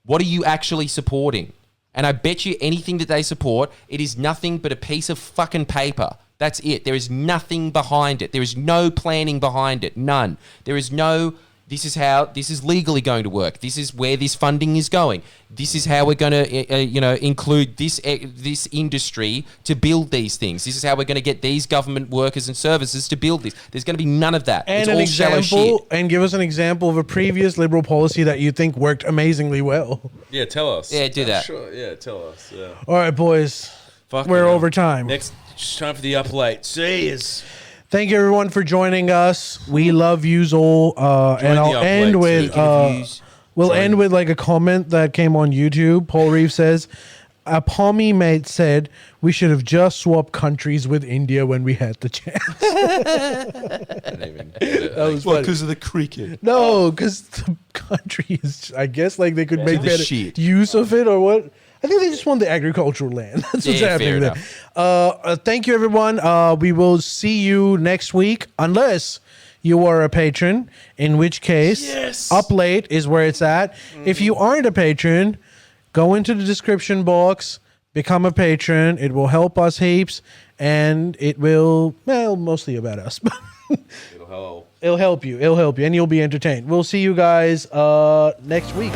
what are you actually supporting? And I bet you anything that they support, it is nothing but a piece of fucking paper. That's it. There is nothing behind it. There is no planning behind it. None. There is no... This is how this is legally going to work. This is where this funding is going. This is how we're going to, include this industry to build these things. This is how we're going to get these government workers and services to build this. There's going to be none of that. And it's an all shallow example, shit. and give us an example of a previous liberal policy that you think worked amazingly well. Yeah, tell us. Yeah, do that. Sure. Yeah, tell us. Yeah. All right, boys. Fucking We're hell. over time. Next, it's time for the up late. See yous. Thank you, everyone, for joining us. We love yous all. And I'll the end Up Late. with Speaking of views, we'll end with like a comment that came on YouTube. Paul Reeve says, "A pommy mate said we should have just swapped countries with India when we had the chance." That was funny. because of the cricket. No, because the country is, I guess, like they could make the better shit. use of it or what. I think they just want the agricultural land. That's what's Yeah, happening fair there. Thank you, everyone. We will see you next week, unless you are a patron, in which case Up Late is where it's at. If you aren't a patron, go into the description box, become a patron. It will help us heaps, and it will, well, mostly about us. It'll help. It'll help you, and you'll be entertained. We'll see you guys next week.